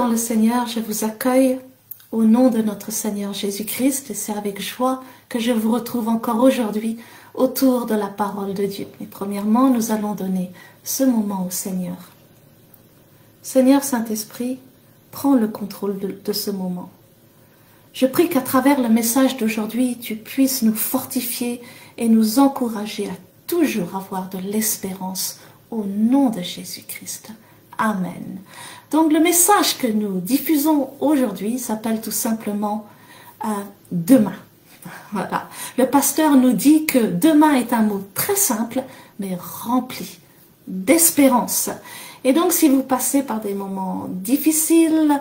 dans le Seigneur, je vous accueille au nom de notre Seigneur Jésus-Christ et c'est avec joie que je vous retrouve encore aujourd'hui autour de la parole de Dieu. Mais premièrement, nous allons donner ce moment au Seigneur. Seigneur Saint-Esprit, prends le contrôle de ce moment. Je prie qu'à travers le message d'aujourd'hui, tu puisses nous fortifier et nous encourager à toujours avoir de l'espérance au nom de Jésus-Christ. Amen. Donc le message que nous diffusons aujourd'hui s'appelle tout simplement demain. Voilà. Le pasteur nous dit que demain est un mot très simple mais rempli d'espérance. Et donc si vous passez par des moments difficiles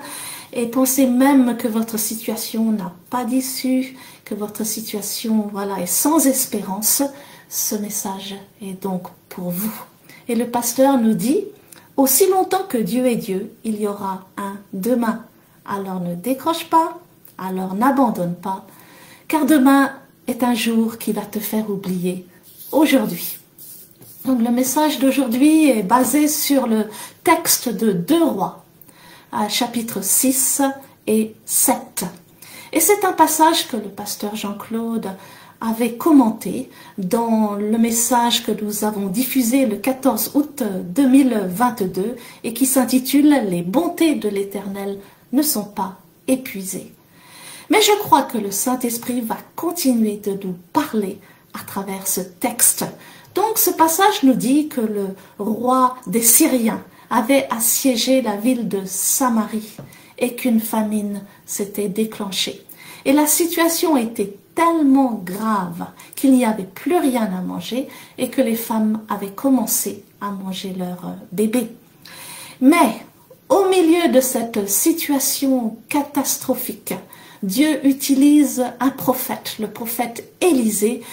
et pensez même que votre situation n'a pas d'issue, que votre situation est sans espérance, ce message est donc pour vous. Et le pasteur nous dit: aussi longtemps que Dieu est Dieu, il y aura un demain. Alors ne décroche pas, alors n'abandonne pas, car demain est un jour qui va te faire oublier aujourd'hui. Donc le message d'aujourd'hui est basé sur le texte de 2 Rois, chapitre 6 et 7. Et c'est un passage que le pasteur Jean-Claude avait commenté dans le message que nous avons diffusé le 14 août 2022 et qui s'intitule « Les bontés de l'Éternel ne sont pas épuisées ». Mais je crois que le Saint-Esprit va continuer de nous parler à travers ce texte. Donc ce passage nous dit que le roi des Syriens avait assiégé la ville de Samarie et qu'une famine s'était déclenchée. Et la situation était tellement grave qu'il n'y avait plus rien à manger et que les femmes avaient commencé à manger leurs bébés. Mais au milieu de cette situation catastrophique, Dieu utilise un prophète, le prophète Élisée,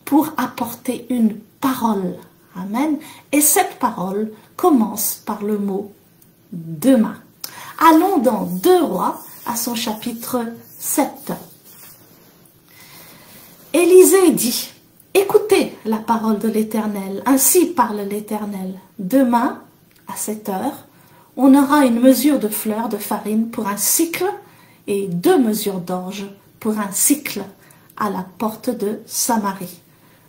pour apporter une parole. Amen. Et cette parole commence par le mot « demain ». Allons dans 2 Rois à son chapitre 7. Élisée dit: écoutez la parole de l'Éternel, ainsi parle l'Éternel. Demain, à 7 heures, on aura une mesure de fleur de farine pour un cycle et 2 mesures d'orge pour un cycle à la porte de Samarie.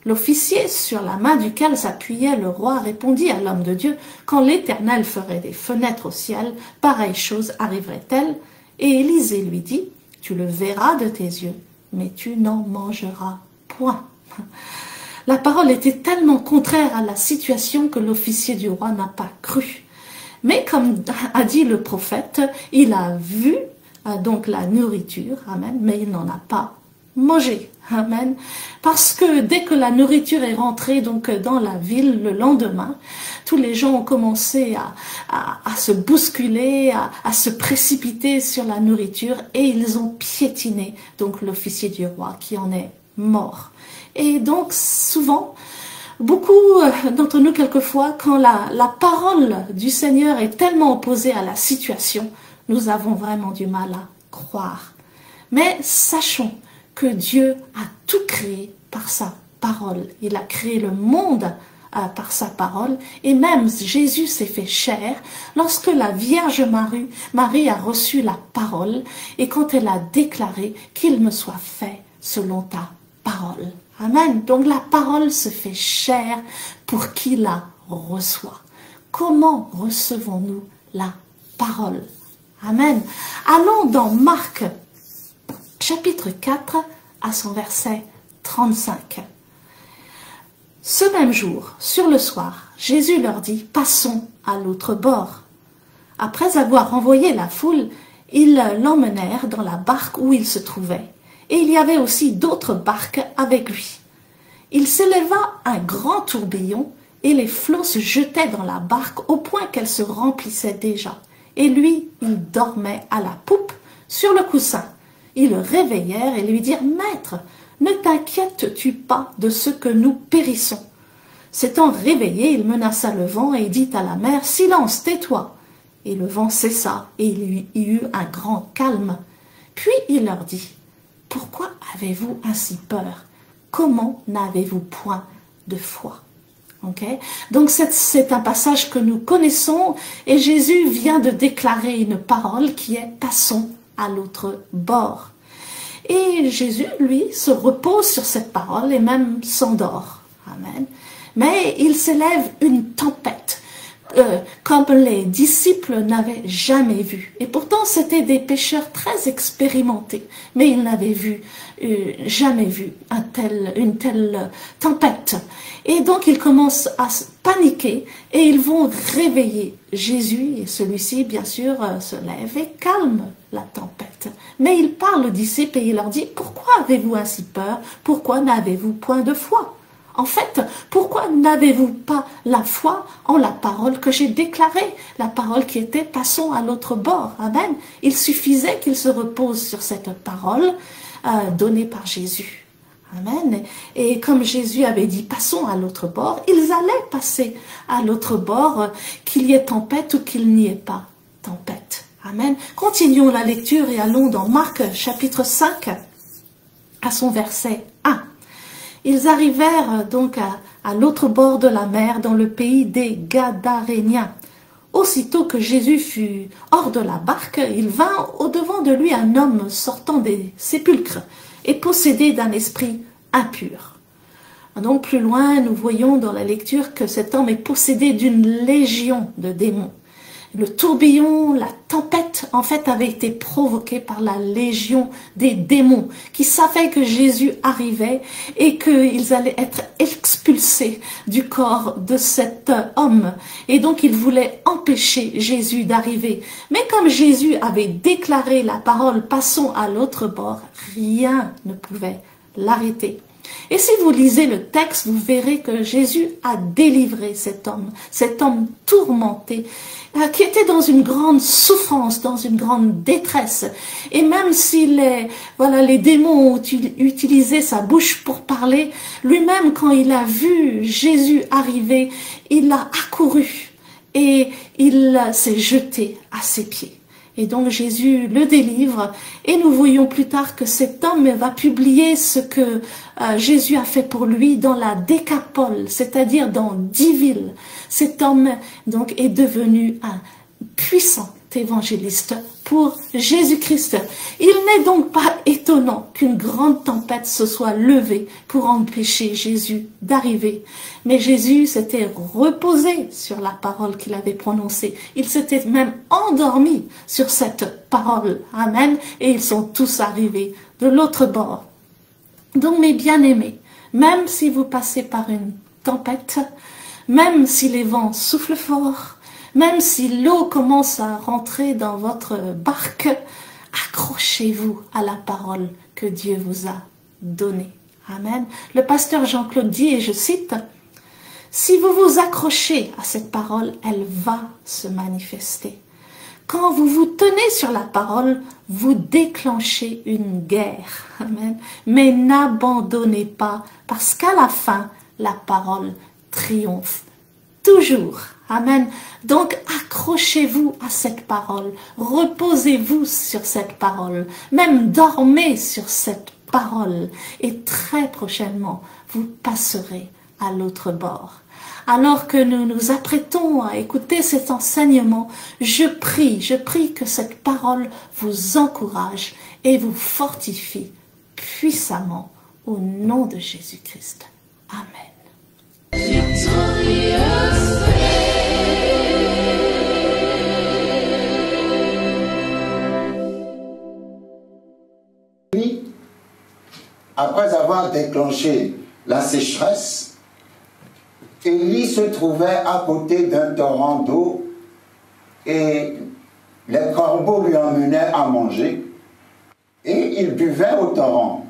L'officier sur la main duquel s'appuyait le roi répondit à l'homme de Dieu: quand l'Éternel ferait des fenêtres au ciel, pareille chose arriverait-elle? Et Élisée lui dit: tu le verras de tes yeux, mais tu n'en mangeras point. La parole était tellement contraire à la situation que l'officier du roi n'a pas cru. Mais comme a dit le prophète, il a vu donc la nourriture, amen, mais il n'en a pas mangé, amen. Parce que dès que la nourriture est rentrée donc dans la ville le lendemain, tous les gens ont commencé à se bousculer, à se précipiter sur la nourriture et ils ont piétiné donc l'officier du roi qui en est mort. Et donc souvent, beaucoup d'entre nous quelquefois, quand la parole du Seigneur est tellement opposée à la situation, nous avons vraiment du mal à croire. Mais sachons que Dieu a tout créé par sa parole. Il a créé le monde par sa parole. Et même Jésus s'est fait chair lorsque la Vierge Marie a reçu la parole et quand elle a déclaré qu'il me soit fait selon ta parole. Amen. Donc la parole se fait chair pour qui la reçoit. Comment recevons-nous la parole? Amen. Allons dans Marc chapitre 4 à son verset 35. Ce même jour, sur le soir, Jésus leur dit: passons à l'autre bord. Après avoir renvoyé la foule, ils l'emmenèrent dans la barque où il se trouvait. Et il y avait aussi d'autres barques avec lui. Il s'éleva un grand tourbillon et les flots se jetaient dans la barque au point qu'elle se remplissait déjà. Et lui, il dormait à la poupe sur le coussin. Ils le réveillèrent et lui dirent: Maître, ne t'inquiètes-tu pas de ce que nous périssons? S'étant réveillé, il menaça le vent et dit à la mer: Silence, tais-toi. Et le vent cessa et il y eut un grand calme. Puis il leur dit: Pourquoi avez-vous ainsi peur? Comment n'avez-vous point de foi? Okay? Donc c'est un passage que nous connaissons et Jésus vient de déclarer une parole qui est « passons à l'autre bord ». Et Jésus, lui, se repose sur cette parole et même s'endort. Amen. Mais il s'élève une tempête, comme les disciples n'avaient jamais vu. Et pourtant, c'étaient des pêcheurs très expérimentés, mais ils n'avaient jamais vu une telle tempête. Et donc, ils commencent à paniquer et ils vont réveiller Jésus. Et celui-ci, bien sûr, se lève et calme la tempête. Mais il parle aux disciples et il leur dit, « Pourquoi avez-vous ainsi peur? Pourquoi n'avez-vous point de foi ?» En fait, pourquoi n'avez-vous pas la foi en la parole que j'ai déclarée, la parole qui était « passons à l'autre bord ». Amen. Il suffisait qu'ils se reposent sur cette parole donnée par Jésus. Amen. Et comme Jésus avait dit « passons à l'autre bord », ils allaient passer à l'autre bord, qu'il y ait tempête ou qu'il n'y ait pas tempête. Amen. Continuons la lecture et allons dans Marc chapitre 5 à son verset 1. Ils arrivèrent donc à l'autre bord de la mer, dans le pays des Gadaréniens. Aussitôt que Jésus fut hors de la barque, il vint au-devant de lui un homme sortant des sépulcres et possédé d'un esprit impur. Donc plus loin, nous voyons dans la lecture que cet homme est possédé d'une légion de démons. Le tourbillon, la tempête, en fait, avait été provoquée par la légion des démons qui savaient que Jésus arrivait et qu'ils allaient être expulsés du corps de cet homme. Et donc, ils voulaient empêcher Jésus d'arriver. Mais comme Jésus avait déclaré la parole « Passons à l'autre bord », rien ne pouvait l'arrêter. Et si vous lisez le texte, vous verrez que Jésus a délivré cet homme tourmenté, qui était dans une grande souffrance, dans une grande détresse. Et même si les démons ont utilisé sa bouche pour parler, lui-même, quand il a vu Jésus arriver, il a accouru et il s'est jeté à ses pieds. Et donc Jésus le délivre et nous voyons plus tard que cet homme va publier ce que Jésus a fait pour lui dans la Décapole, c'est-à-dire dans 10 villes. Cet homme donc est devenu un puissant évangéliste pour Jésus-Christ. Il n'est donc pas étonnant qu'une grande tempête se soit levée pour empêcher Jésus d'arriver. Mais Jésus s'était reposé sur la parole qu'il avait prononcée. Il s'était même endormi sur cette parole. Amen. Et ils sont tous arrivés de l'autre bord. Donc mes bien-aimés, même si vous passez par une tempête, même si les vents soufflent fort, même si l'eau commence à rentrer dans votre barque, accrochez-vous à la parole que Dieu vous a donnée. Amen. Le pasteur Jean-Claude dit, et je cite, « Si vous vous accrochez à cette parole, elle va se manifester. Quand vous vous tenez sur la parole, vous déclenchez une guerre. Amen. Mais n'abandonnez pas, parce qu'à la fin, la parole triomphe toujours. Amen. Donc, accrochez-vous à cette parole. Reposez-vous sur cette parole. Même dormez sur cette parole. Et très prochainement, vous passerez à l'autre bord. Alors que nous nous apprêtons à écouter cet enseignement, je prie que cette parole vous encourage et vous fortifie puissamment au nom de Jésus-Christ. Amen. Après avoir déclenché la sécheresse, Élie se trouvait à côté d'un torrent d'eau et les corbeaux lui emmenaient à manger et il buvait au torrent.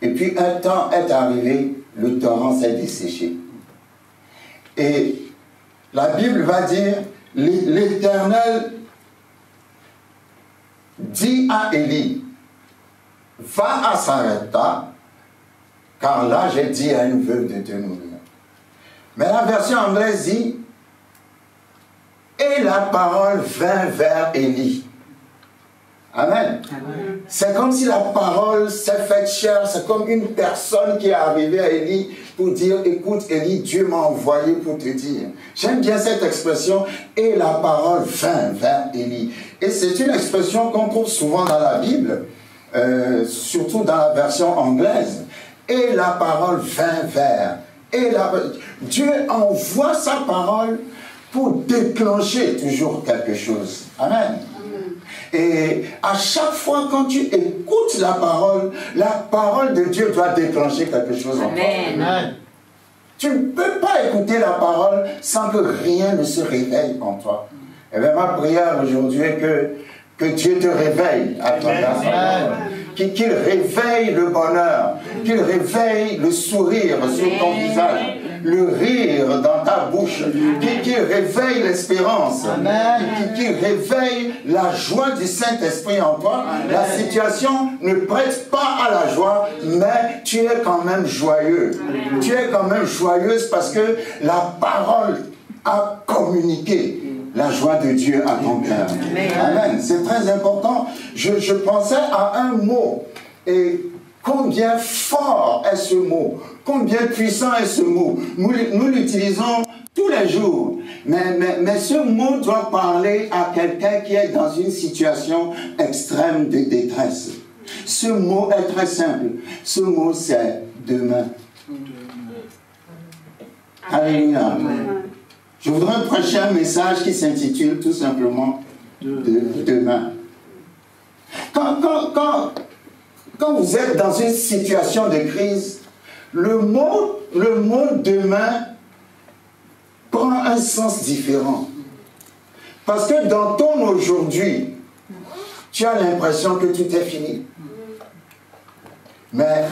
Et puis un temps est arrivé, le torrent s'est desséché. Et la Bible va dire, l'Éternel dit à Élie, va à Sarepta, car là j'ai dit à une veuve de te nourrir. Mais la version anglaise dit, et la parole vint vers Élie. Amen. C'est comme si la parole s'est faite chair. C'est comme une personne qui est arrivée à Élie pour dire, écoute Élie, Dieu m'a envoyé pour te dire. J'aime bien cette expression, et la parole vint vers Élie. Et c'est une expression qu'on trouve souvent dans la Bible, surtout dans la version anglaise. Et la parole vint vers. Dieu envoie sa parole pour déclencher toujours quelque chose. Amen. Et à chaque fois quand tu écoutes la parole de Dieu doit déclencher quelque chose en toi. Amen. Tu ne peux pas écouter la parole sans que rien ne se réveille en toi. Et bien ma prière aujourd'hui est que Dieu te réveille à travers sa parole. Qu'il réveille le bonheur, qu'il réveille le sourire sur ton visage, le rire dans ta bouche, qu'il réveille l'espérance, qu'il réveille la joie du Saint-Esprit en toi. La situation ne prête pas à la joie, mais tu es quand même joyeux. Tu es quand même joyeuse parce que la parole a communiqué la joie de Dieu à ton cœur. Amen. C'est très important. Je pensais à un mot. Et combien fort est ce mot? Combien puissant est ce mot? Nous l'utilisons tous les jours. Mais ce mot doit parler à quelqu'un qui est dans une situation extrême de détresse. Ce mot est très simple. Ce mot, c'est demain. Alléluia. Je voudrais prêcher un message qui s'intitule tout simplement demain. Quand vous êtes dans une situation de crise, le mot demain prend un sens différent. Parce que dans ton aujourd'hui, tu as l'impression que tout est fini. Mais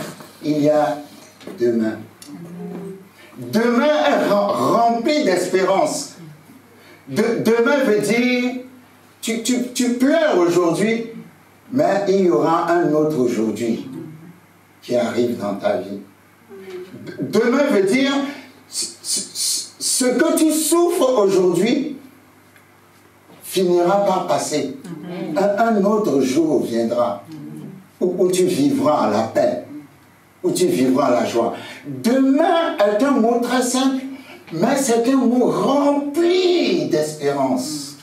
il y a demain. Demain est rempli d'espérance. Demain veut dire, tu pleures aujourd'hui, mais il y aura un autre aujourd'hui qui arrive dans ta vie. Demain veut dire, ce que tu souffres aujourd'hui finira par passer. Un autre jour viendra où tu vivras la paix, où tu vivras la joie. Demain est un mot très simple, mais c'est un mot rempli d'espérance.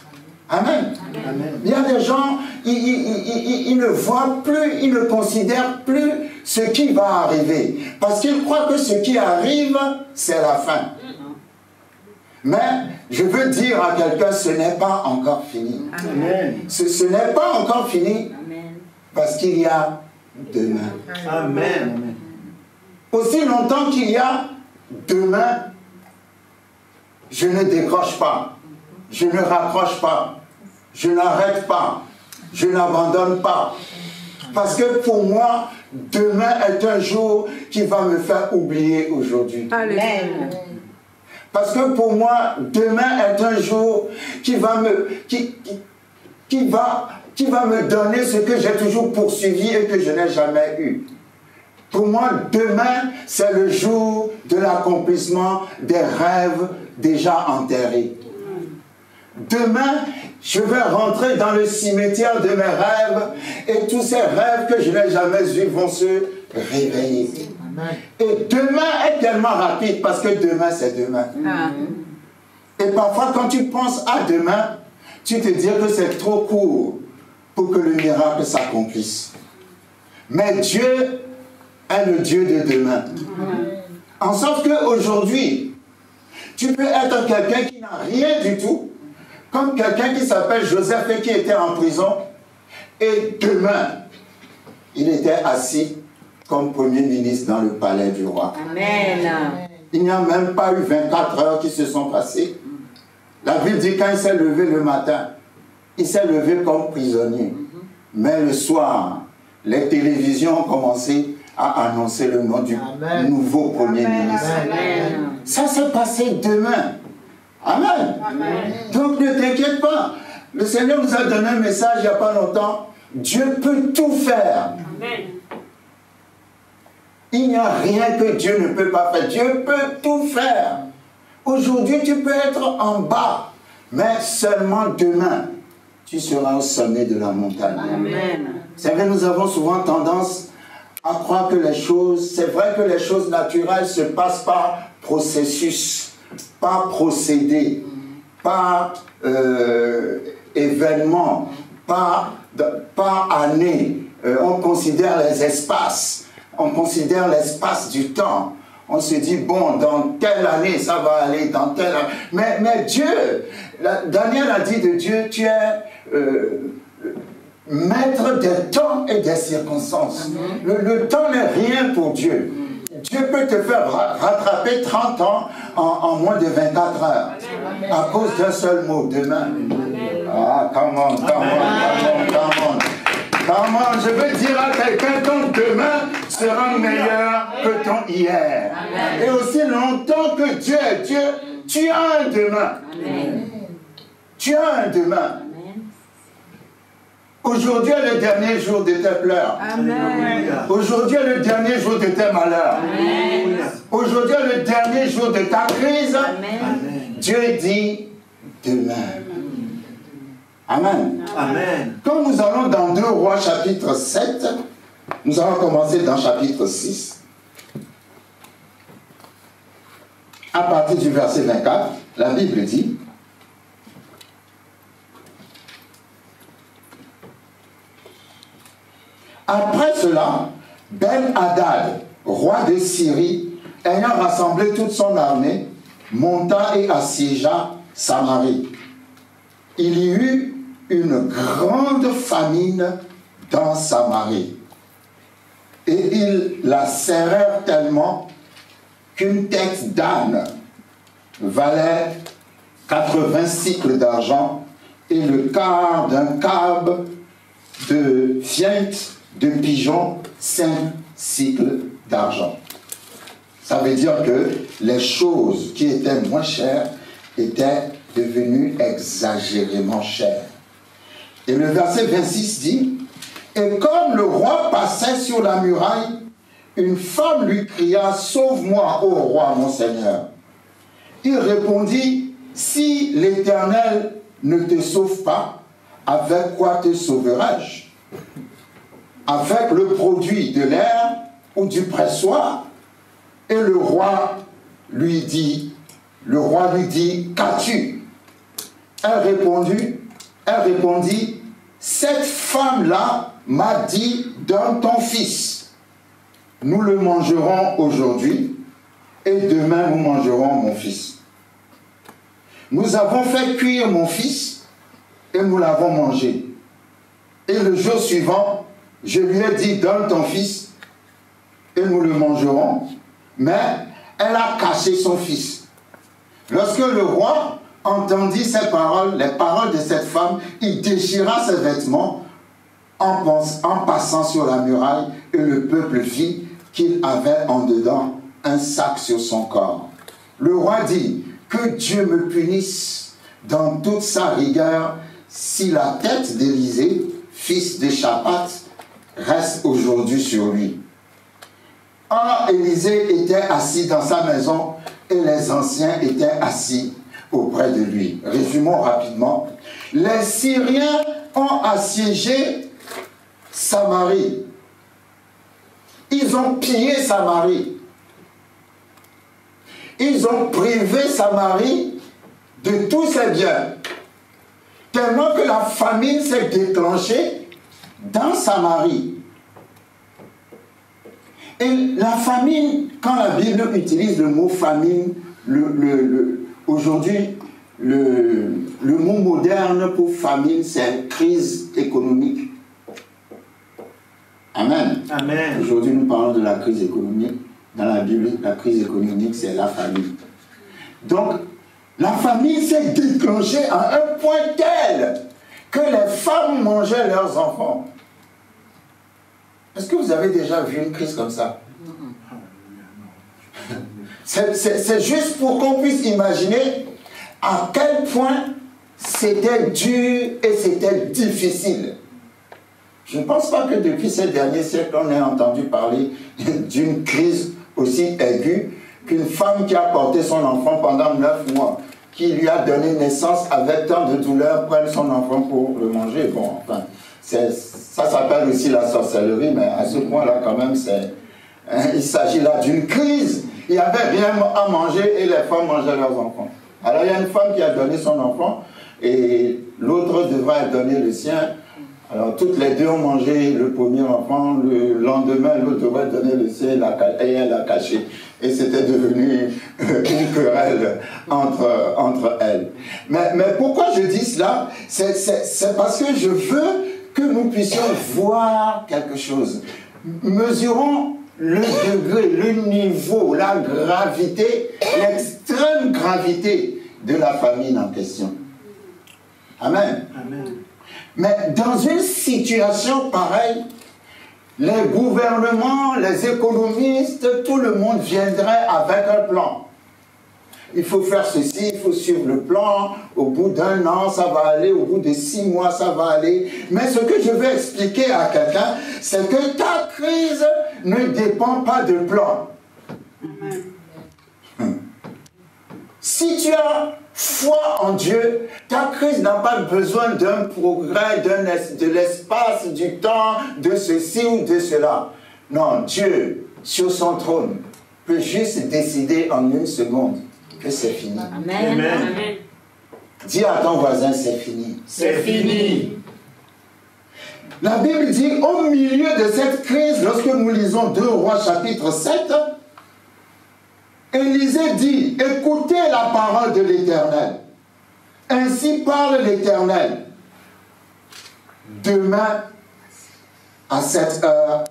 Amen. Amen. Il y a des gens, ils ne voient plus, ils ne considèrent plus ce qui va arriver. Parce qu'ils croient que ce qui arrive, c'est la fin. Mais je veux dire à quelqu'un, ce n'est pas encore fini. Amen. Ce n'est pas encore fini parce qu'il y a demain. Amen. Aussi longtemps qu'il y a demain, je ne décroche pas, je ne raccroche pas, je n'arrête pas, je n'abandonne pas. Parce que pour moi, demain est un jour qui va me faire oublier aujourd'hui. Amen. Parce que pour moi, demain est un jour qui va me donner ce que j'ai toujours poursuivi et que je n'ai jamais eu. Pour moi, demain, c'est le jour de l'accomplissement des rêves déjà enterrés. Demain, je vais rentrer dans le cimetière de mes rêves et tous ces rêves que je n'ai jamais eus vont se réveiller. Et demain est tellement rapide parce que demain, c'est demain. Et parfois, quand tu penses à demain, tu te dis que c'est trop court pour que le miracle s'accomplisse. Mais Dieu est le Dieu de demain. En sorte qu'aujourd'hui, tu peux être quelqu'un qui n'a rien du tout, comme quelqu'un qui s'appelle Joseph et qui était en prison, et demain, il était assis comme premier ministre dans le palais du roi. Amen. Il n'y a même pas eu 24 heures qui se sont passées. La Bible dit quand il s'est levé le matin, il s'est levé comme prisonnier. Mais le soir, les télévisions ont commencé à annoncer le nom du nouveau premier ministre. Amen. Ça s'est passé demain. Amen. Amen. Donc ne t'inquiète pas. Le Seigneur nous a donné un message il n'y a pas longtemps. Dieu peut tout faire. Amen. Il n'y a rien que Dieu ne peut pas faire. Dieu peut tout Aujourd'hui, tu peux être en bas, mais seulement demain, tu seras au sommet de la montagne. Amen. Vous savez, nous avons souvent tendance à croire que les choses, c'est vrai que les choses naturelles se passent par processus, par procédé, par événement, par année. On considère les espaces, on considère l'espace du temps. On se dit, bon, dans telle année, ça va aller, dans telle année. Mais Dieu, Daniel a dit de Dieu, tu es maître des temps et des circonstances. Le temps n'est rien pour Dieu. Dieu peut te faire rattraper 30 ans en moins de 24 heures. À cause d'un seul mot, demain. Ah, come on. Comment je veux dire à quelqu'un ton demain sera meilleur que ton hier. Amen. Et aussi longtemps que Dieu est Dieu, tu as un demain. Amen. Tu as un demain. Aujourd'hui est le dernier jour de tes pleurs. Amen. Aujourd'hui est le dernier jour de tes malheurs. Amen. Aujourd'hui est le dernier jour de ta crise. Amen. Dieu dit demain. Amen. Amen. Quand nous allons dans 2 Rois chapitre 7, nous allons commencer dans chapitre 6. À partir du verset 24, la Bible dit: après cela, Ben-Hadad, roi de Syrie, ayant rassemblé toute son armée, monta et assiégea Samarie. Il y eut une grande famine dans Samarie. Et ils la serrèrent tellement qu'une tête d'âne valait 80 cycles d'argent et le quart d'un cab de fiente de pigeon 5 cycles d'argent. Ça veut dire que les choses qui étaient moins chères étaient devenues exagérément chères. Et le verset 26 dit: et comme le roi passait sur la muraille, une femme lui cria: sauve-moi, ô roi, mon Seigneur. Il répondit: si l'Éternel ne te sauve pas, avec quoi te sauverai-je? Avec le produit de l'air ou du pressoir? Et le roi lui dit: qu'as-tu? Elle répondit: cette femme-là m'a dit: donne ton fils. Nous le mangerons aujourd'hui et demain nous mangerons mon fils. Nous avons fait cuire mon fils et nous l'avons mangé. Et le jour suivant, je lui ai dit: donne ton fils et nous le mangerons. Mais elle a caché son fils. Lorsque le roi entendit ces paroles, les paroles de cette femme, il déchira ses vêtements en passant sur la muraille, et le peuple vit qu'il avait en dedans un sac sur son corps. Le roi dit: que Dieu me punisse dans toute sa rigueur si la tête d'Élisée, fils de Shaphat, reste aujourd'hui sur lui. Or, Élisée était assis dans sa maison et les anciens étaient assis auprès de lui. Résumons rapidement. Les Syriens ont assiégé Samarie. Ils ont pillé Samarie. Ils ont privé Samarie de tous ses biens. Tellement que la famine s'est déclenchée dans Samarie. Et la famine, quand la Bible utilise le mot famine, aujourd'hui, le mot moderne pour famine, c'est crise économique. Amen. Amen. Aujourd'hui, nous parlons de la crise économique. Dans la Bible, la crise économique, c'est la famine. Donc, la famine s'est déclenchée à un point tel que les femmes mangeaient leurs enfants. Est-ce que vous avez déjà vu une crise comme ça? C'est juste pour qu'on puisse imaginer à quel point c'était dur et c'était difficile. Je ne pense pas que depuis ces derniers siècles, on ait entendu parler d'une crise aussi aiguë qu'une femme qui a porté son enfant pendant 9 mois, qui lui a donné naissance avec tant de douleur prenne son enfant pour le manger. Bon, enfin, ça s'appelle aussi la sorcellerie, mais à ce point-là, quand même, il s'agit là d'une crise. Il n'y avait rien à manger et les femmes mangeaient leurs enfants. Alors, il y a une femme qui a donné son enfant et l'autre devrait donner le sien. Alors, toutes les deux ont mangé le premier enfant. Le lendemain, l'autre devrait donner le sien et elle l'a caché. Et c'était devenu une querelle entre elles. Mais pourquoi je dis cela? C'est parce que je veux que nous puissions voir quelque chose. Mesurons le degré, le niveau, la gravité, l'extrême gravité de la famine en question. Amen. Amen. Mais dans une situation pareille, les gouvernements, les économistes, tout le monde viendrait avec un plan. Il faut faire ceci, il faut suivre le plan. Au bout d'1 an, ça va aller. Au bout de 6 mois, ça va aller. Mais ce que je veux expliquer à quelqu'un, c'est que ta crise ne dépend pas de plan. Si tu as foi en Dieu, ta crise n'a pas besoin d'un progrès, de l'espace, du temps, de ceci ou de cela. Non, Dieu, sur son trône, peut juste décider en 1 seconde que c'est fini. Amen. Amen. Dis à ton voisin, c'est fini. C'est fini. La Bible dit, au milieu de cette crise, lorsque nous lisons 2 Rois chapitre 7, Élisée dit, écoutez la parole de l'Éternel. Ainsi parle l'Éternel. Demain, à cette heure,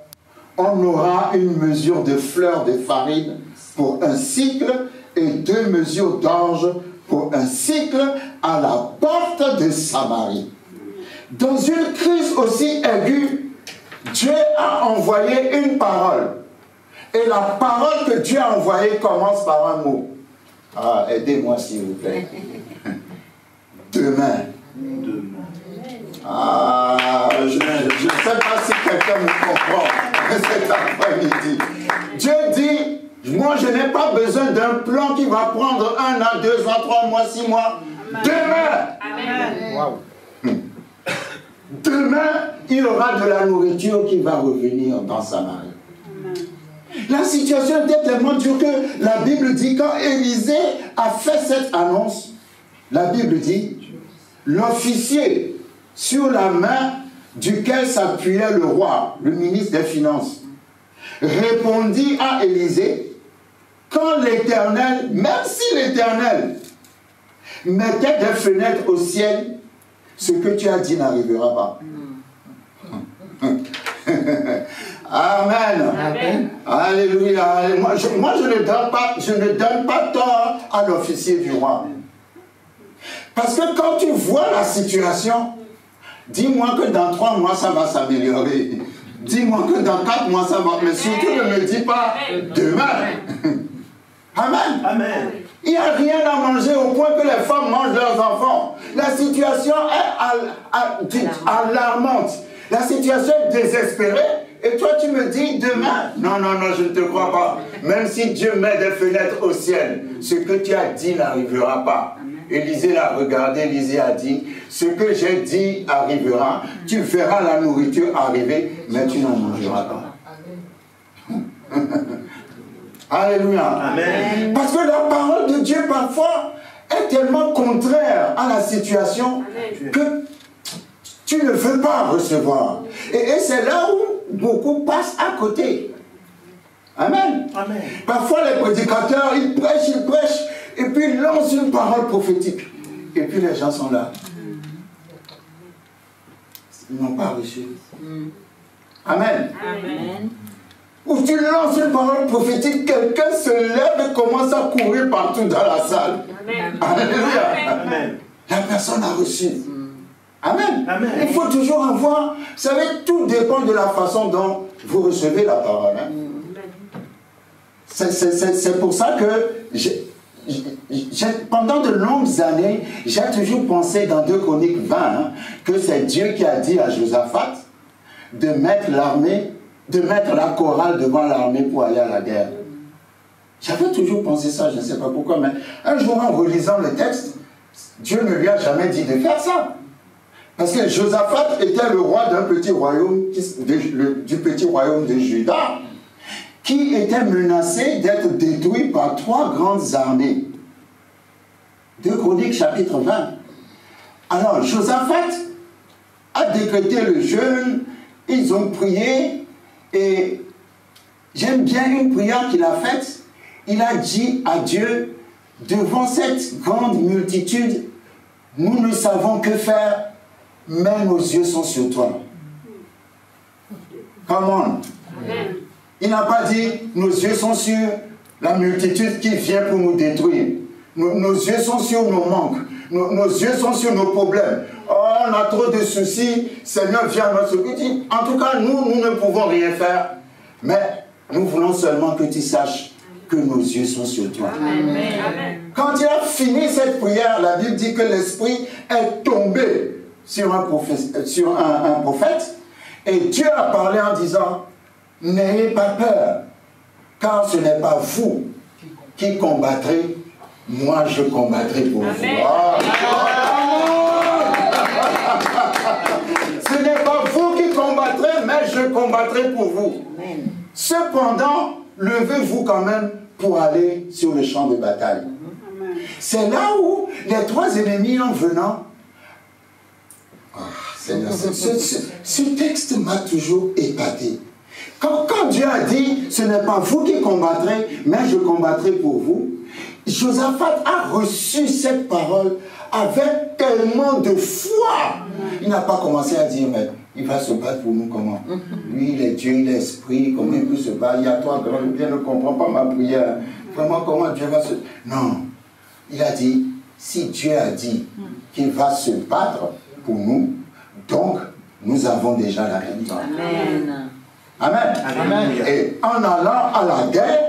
on aura une mesure de fleur de farine pour un cycle et 2 mesures d'orge pour un cycle à la porte de Samarie. Dans une crise aussi aiguë, Dieu a envoyé une parole. Et la parole que Dieu a envoyée commence par un mot. Ah, aidez-moi s'il vous plaît. Demain. Ah, je ne sais pas si quelqu'un me comprend cet après-midi. Dieu dit, moi je n'ai pas besoin d'un plan qui va prendre 1 an, 2 ans, 3 mois, 6 mois. Demain. Amen. Wow. Demain, il y aura de la nourriture qui va revenir dans Samarie. La situation était tellement dure que la Bible dit, quand Élisée a fait cette annonce, la Bible dit, l'officier sur la main duquel s'appuyait le roi, le ministre des Finances, répondit à Élisée, quand l'Éternel, même si l'Éternel mettait des fenêtres au ciel, ce que tu as dit n'arrivera pas. Amen. Amen. Alléluia. Moi, je ne donne pas tort à l'officier du roi. Parce que quand tu vois la situation, dis-moi que dans 3 mois, ça va s'améliorer. Dis-moi que dans 4 mois, ça va. Mais surtout, ne me dis pas demain. Amen. Amen. Il n'y a rien à manger au point que les femmes mangent leurs enfants. La situation est alarmante. La situation est désespérée. Et toi, tu me dis demain. Non, non, non, je ne te crois pas. Même si Dieu met des fenêtres au ciel, ce que tu as dit n'arrivera pas. Élisée l'a regardé, Élisée a dit, ce que j'ai dit arrivera. Tu verras la nourriture arriver, mais tu n'en mangeras pas. Alléluia. Amen. Parce que la parole de Dieu, parfois, est tellement contraire à la situation que tu ne veux pas recevoir. Et c'est là où beaucoup passent à côté. Amen. Amen. Parfois, les prédicateurs, ils prêchent, et puis ils lancent une parole prophétique. Et puis les gens sont là. Ils n'ont pas reçu. Amen. Amen. Ou tu lances une parole prophétique, quelqu'un se lève et commence à courir partout dans la salle. Amen. Alléluia. Amen. La personne a reçu. Amen. Amen. Il faut toujours avoir... Vous savez, tout dépend de la façon dont vous recevez la parole. Hein. C'est pour ça que pendant de longues années, j'ai toujours pensé dans 2 Chroniques 20 hein, que c'est Dieu qui a dit à Josaphat de mettre la chorale devant l'armée pour aller à la guerre. J'avais toujours pensé ça, je ne sais pas pourquoi, mais un jour en relisant le texte, Dieu ne lui a jamais dit de faire ça. Parce que Josaphat était le roi d'un petit royaume, du petit royaume de Juda, qui était menacé d'être détruit par 3 grandes armées. 2 Chroniques chapitre 20. Alors Josaphat a décrété le jeûne, ils ont prié, et j'aime bien une prière qu'il a faite. Il a dit à Dieu, devant cette grande multitude, nous ne savons que faire, mais nos yeux sont sur toi. Come on. Il n'a pas dit, nos yeux sont sur la multitude qui vient pour nous détruire. Nos yeux sont sur nos manques. Nos yeux sont sur nos problèmes. Oh, on a trop de soucis. Seigneur, viens à notre secours. En tout cas, nous ne pouvons rien faire. Mais nous voulons seulement que tu saches que nos yeux sont sur toi. Amen. Quand il a fini cette prière, la Bible dit que l'Esprit est tombé sur un prophète. Et Dieu a parlé en disant, n'ayez pas peur, car ce n'est pas vous qui combattrez, moi je combattrai pour vous. Ce n'est pas vous qui combattrez, mais je combattrai pour vous. Amen. Cependant, levez-vous quand même pour aller sur le champ de bataille. C'est là où les 3 ennemis en venant... Seigneur, ce texte m'a toujours épaté. Quand Dieu a dit, ce n'est pas vous qui combattrez, mais je combattrai pour vous, Josaphat a reçu cette parole avec tellement de foi. Il n'a pas commencé à dire, mais il va se battre pour nous comment? Lui, il est Dieu, il est esprit, comment il peut se battre? Il y a toi, grand, je ne comprends pas ma prière. Vraiment, comment Dieu va se... Non. Il a dit, si Dieu a dit qu'il va se battre pour nous, donc nous avons déjà la victoire. Amen. Amen. Amen. Et en allant à la guerre,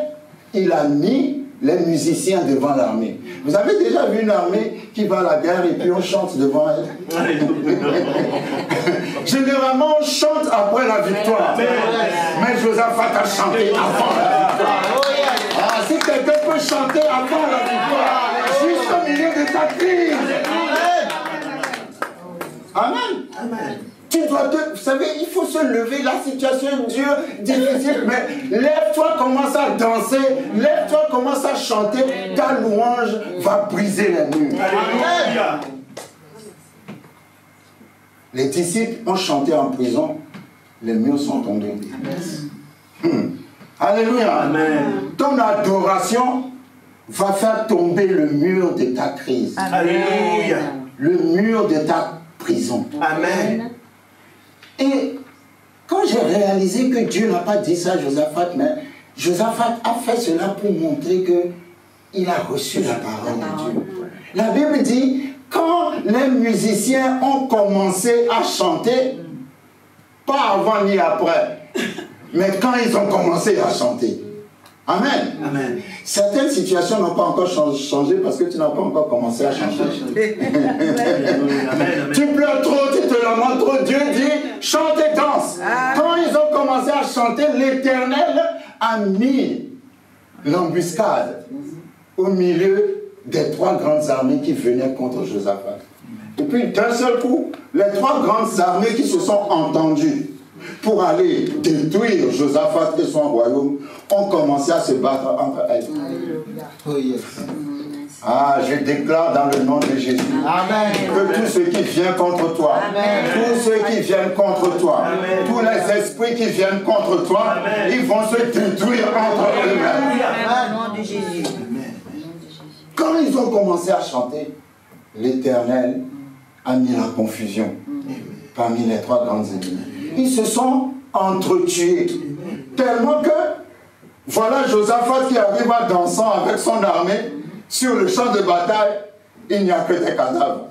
il a mis les musiciens devant l'armée. Vous avez déjà vu une armée qui va à la guerre et puis on chante devant elle? Généralement, on chante après la victoire. Mais Josaphat a chanté avant la victoire. Ah, si quelqu'un peut chanter avant la victoire, jusqu'au milieu de ta crise. Amen. Amen. Tu dois vous savez, il faut se lever, la situation est dure, difficile, mais lève-toi, commence à danser, lève-toi, commence à chanter, ta louange va briser les murs. Alléluia. Les disciples ont chanté en prison, les murs sont tombés. Alléluia. Amen. Ton adoration va faire tomber le mur de ta crise. Alléluia. Le mur de ta prison. Amen. Et quand j'ai réalisé que Dieu n'a pas dit ça à Josaphat, mais Josaphat a fait cela pour montrer qu'il a reçu la parole de Dieu. La Bible dit, quand les musiciens ont commencé à chanter, pas avant ni après, mais quand ils ont commencé à chanter. Amen. Amen. Certaines situations n'ont pas encore changé parce que tu n'as pas encore commencé à chanter. Tu pleures trop, tu te lamentes trop. Dieu dit, chante et danse. Quand ils ont commencé à chanter, l'Éternel a mis l'embuscade au milieu des 3 grandes armées qui venaient contre Josaphat. Et puis d'un seul coup, les 3 grandes armées qui se sont entendues pour aller détruire Josaphat et son royaume, ont commencé à se battre entre elles. Oh yes. Ah, je déclare dans le nom de Jésus, amen, que tous ceux qui viennent contre toi, amen, tous ceux qui viennent contre toi, amen, tous les esprits qui viennent contre toi, amen, ils vont se détruire entre eux-mêmes. Au nom de Jésus. Quand ils ont commencé à chanter, l'Éternel a mis la confusion parmi les 3 grandes ennemies. Ils se sont entretués tellement que voilà Josaphat qui arrive à dansant avec son armée sur le champ de bataille, il n'y a que des cadavres.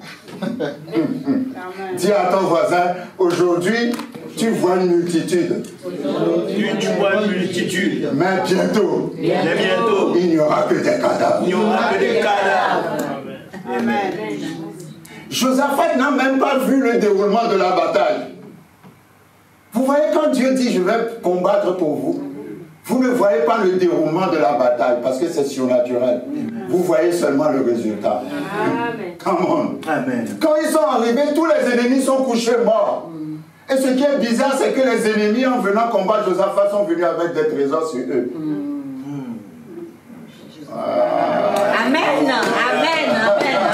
Dis à ton voisin, aujourd'hui tu vois une multitude. Aujourd'hui tu vois une multitude. Mais bientôt, il n'y aura que des cadavres. Il n'y aura que des cadavres. Amen. Josaphat n'a même pas vu le déroulement de la bataille. Vous voyez, quand Dieu dit je vais combattre pour vous, Vous ne voyez pas le déroulement de la bataille parce que c'est surnaturel. Vous voyez seulement le résultat. Amen. Come on. Amen. Quand ils sont arrivés, tous les ennemis sont couchés morts. Et ce qui est bizarre, c'est que les ennemis, en venant combattre Josaphat, sont venus avec des trésors sur eux. Amen. Amen. Amen.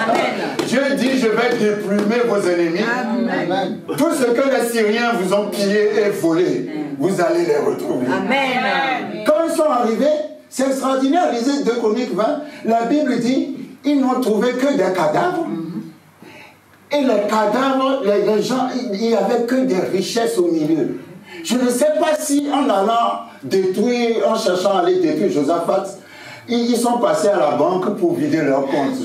Amen. Dieu dit, je vais déplumer vos ennemis. Amen. Tout ce que les Syriens vous ont pillé et volé, vous allez les retrouver. Amen. Quand ils sont arrivés, c'est extraordinaire. Lisez 2 Chroniques 20. La Bible dit, ils n'ont trouvé que des cadavres. Et les cadavres, les gens, il n'y avait que des richesses au milieu. Je ne sais pas si en allant détruire, en cherchant à aller détruire Josaphat, ils sont passés à la banque pour vider leurs comptes.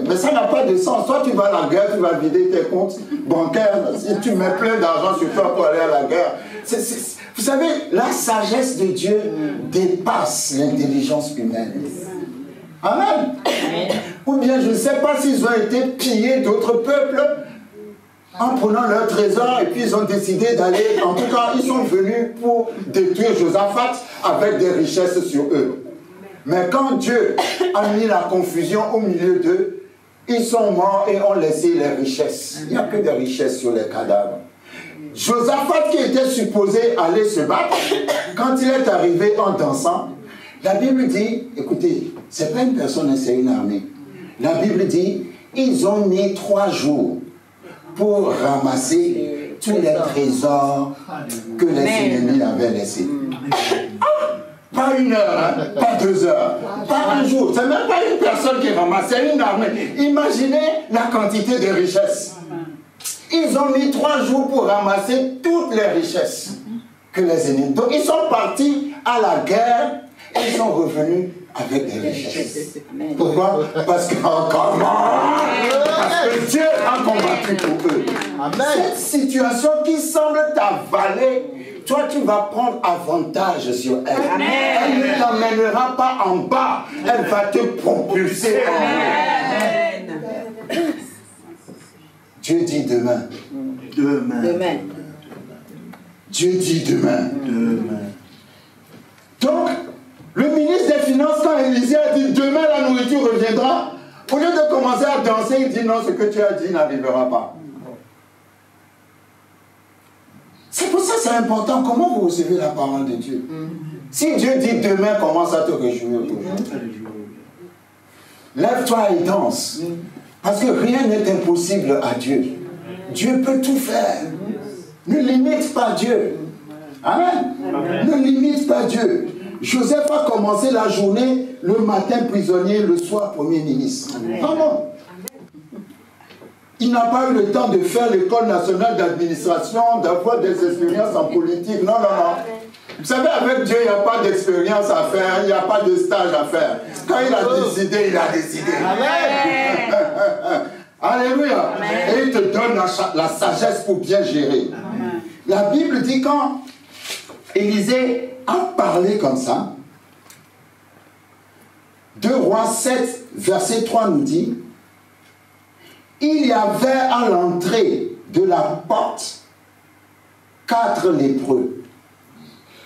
Mais ça n'a pas de sens. Toi, tu vas à la guerre, tu vas vider tes comptes bancaires. Si tu mets plein d'argent sur toi pour aller à la guerre. Vous savez, la sagesse de Dieu dépasse l'intelligence humaine. Amen. Ou bien, je ne sais pas s'ils ont été pillés d'autres peuples en prenant leur trésor et puis ils ont décidé d'aller. En tout cas, ils sont venus pour détruire Josaphat avec des richesses sur eux. Mais quand Dieu a mis la confusion au milieu d'eux, ils sont morts et ont laissé les richesses. Il n'y a que des richesses sur les cadavres. Josaphat, qui était supposé aller se battre, quand il est arrivé en dansant, la Bible dit, écoutez, ce n'est pas une personne, c'est une armée. La Bible dit, ils ont mis 3 jours pour ramasser tous les trésors que les ennemis avaient laissés. Pas 1 heure, hein, pas 2 heures, pas un jour. C'est même pas une personne qui ramasse, c'est une armée. Imaginez la quantité de richesses. Ils ont mis 3 jours pour ramasser toutes les richesses que les ennemis. Donc ils sont partis à la guerre et ils sont revenus avec des richesses. Pourquoi? Parce que Dieu a combattu pour eux. Cette situation qui semble t'avaler, toi tu vas prendre avantage sur elle. Elle ne t'emmènera pas en bas, elle va te propulser en haut. Dieu dit demain. Demain. Dieu dit demain. Donc, le ministre des Finances, quand Élisée a dit demain la nourriture reviendra, au lieu de commencer à danser, il dit non, ce que tu as dit n'arrivera pas. C'est pour ça que c'est important comment vous recevez la parole de Dieu. Si Dieu dit demain, commence à te réjouir aujourd'hui. Lève-toi et danse. Parce que rien n'est impossible à Dieu. Dieu peut tout faire. Ne limite pas Dieu. Amen. Ne limite pas Dieu. Joseph a commencé la journée, le matin prisonnier, le soir Premier ministre. Comment? Il n'a pas eu le temps de faire l'école nationale d'administration, d'avoir des expériences en politique. Non, non, non. Vous savez, avec Dieu, il n'y a pas d'expérience à faire, il n'y a pas de stage à faire. Quand il a décidé, il a décidé. Amen. Alléluia. Amen. Et il te donne la sagesse pour bien gérer. Amen. La Bible dit quand Élisée a parlé comme ça, 2 Rois 7, verset 3 nous dit, il y avait à l'entrée de la porte 4 lépreux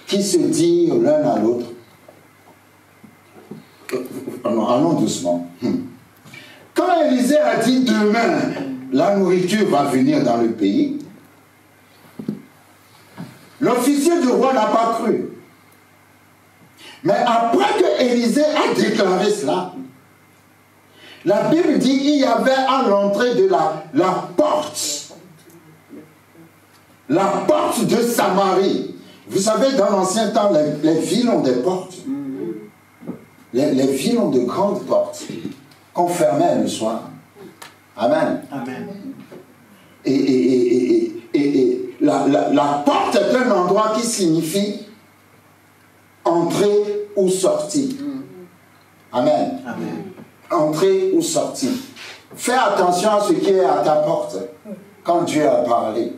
qui se dirent l'un à l'autre. Allons doucement. Quand Élisée a dit demain, la nourriture va venir dans le pays, l'officier du roi n'a pas cru. Mais après que Élisée a déclaré cela, la Bible dit qu'il y avait à l'entrée de la porte de Samarie. Vous savez, dans l'ancien temps, les villes ont des portes. Les villes ont de grandes portes qu'on fermait le soir. Amen. Amen. Et la porte est un endroit qui signifie entrée ou sortie. Amen. Amen. Entrée ou sortie. Fais attention à ce qui est à ta porte quand Dieu a parlé.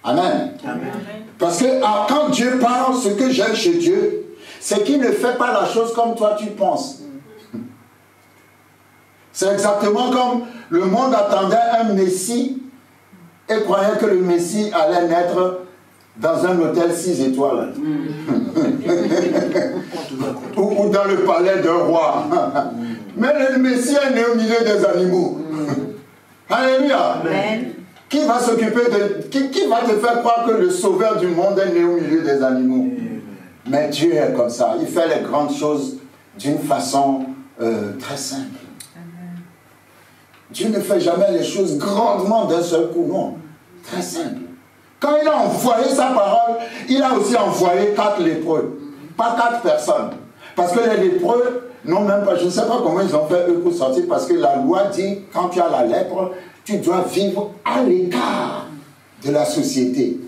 Amen. Amen. Parce que quand Dieu parle, ce que j'aime chez Dieu, c'est qu'il ne fait pas la chose comme toi tu penses. C'est exactement comme le monde attendait un Messie et croyait que le Messie allait naître dans un hôtel 6 étoiles. Ou dans le palais d'un roi. Mais le Messie est né au milieu des animaux. Alléluia. Amen. Qui va s'occuper de... Qui va te faire croire que le sauveur du monde est né au milieu des animaux? Mais Dieu est comme ça. Il fait les grandes choses d'une façon très simple. Dieu ne fait jamais les choses grandement d'un seul coup, non. Très simple. Quand il a envoyé sa parole, il a aussi envoyé 4 lépreux. Pas 4 personnes. Parce que les lépreux n'ont même pas... Je ne sais pas comment ils ont fait eux pour sortir, parce que la loi dit, quand tu as la lèpre, tu dois vivre à l'écart de la société.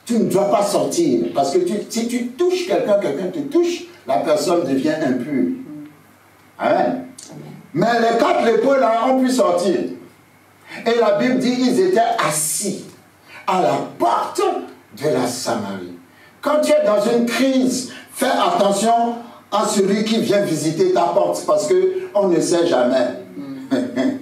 Tu ne dois pas sortir. Parce que si tu touches quelqu'un, quelqu'un te touche, la personne devient impure. Amen. Mais les 4 lépreux là ont pu sortir. Et la Bible dit qu'ils étaient assis à la porte de la Samarie. Quand tu es dans une crise, fais attention à celui qui vient visiter ta porte, parce qu'on ne sait jamais. Amen.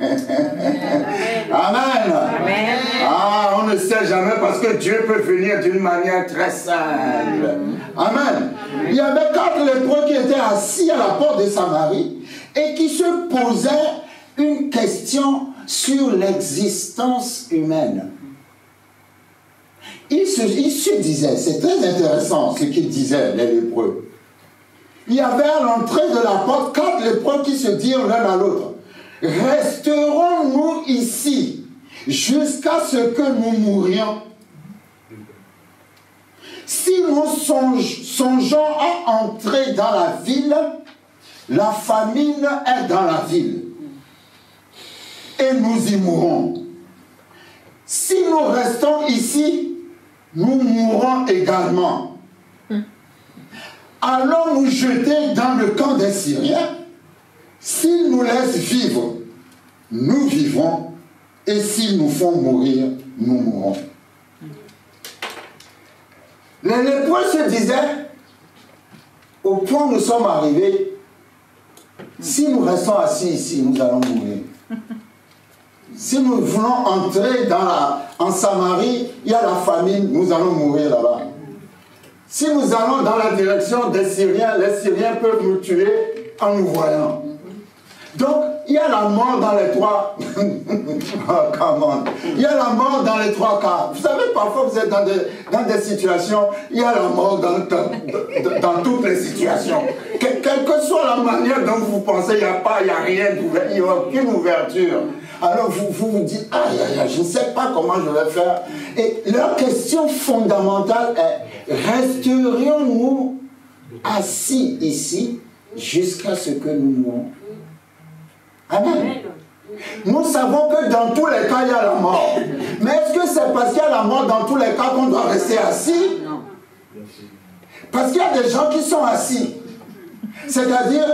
Amen. Ah, on ne sait jamais, parce que Dieu peut venir d'une manière très simple. Amen. Il y avait 4 lépreux qui étaient assis à la porte de Samarie et qui se posaient une question sur l'existence humaine. Ils se disaient, c'est très intéressant ce qu'ils disaient, les lépreux. Il y avait à l'entrée de la porte 4 lépreux qui se dirent l'un à l'autre: resterons-nous ici jusqu'à ce que nous mourions? Si nous songeons à entrer dans la ville, la famine est dans la ville et nous y mourrons. Si nous restons ici, nous mourrons également. Allons nous jeter dans le camp des Syriens. S'ils nous laissent vivre, nous vivons, et s'ils nous font mourir, nous mourrons. Les lépreux se disaient, au point où nous sommes arrivés, si nous restons assis ici, nous allons mourir. Si nous voulons entrer en Samarie, il y a la famine, nous allons mourir là-bas. Si nous allons dans la direction des Syriens, les Syriens peuvent nous tuer en nous voyant. Donc, il y a la mort dans les 3... oh, come on. Il y a la mort dans les 3 cas. Vous savez, parfois vous êtes dans des situations, il y a la mort dans toutes les situations. Quelle que soit la manière dont vous pensez, il n'y a rien d'ouvert, il n'y a aucune ouverture. Alors vous dites, aïe, aïe, aïe, je ne sais pas comment je vais faire. Et leur question fondamentale est, resterions-nous assis ici jusqu'à ce que nous mourons? Amen. Nous savons que dans tous les cas, il y a la mort. Mais est-ce que c'est parce qu'il y a la mort dans tous les cas qu'on doit rester assis? Non. Parce qu'il y a des gens qui sont assis. C'est-à-dire,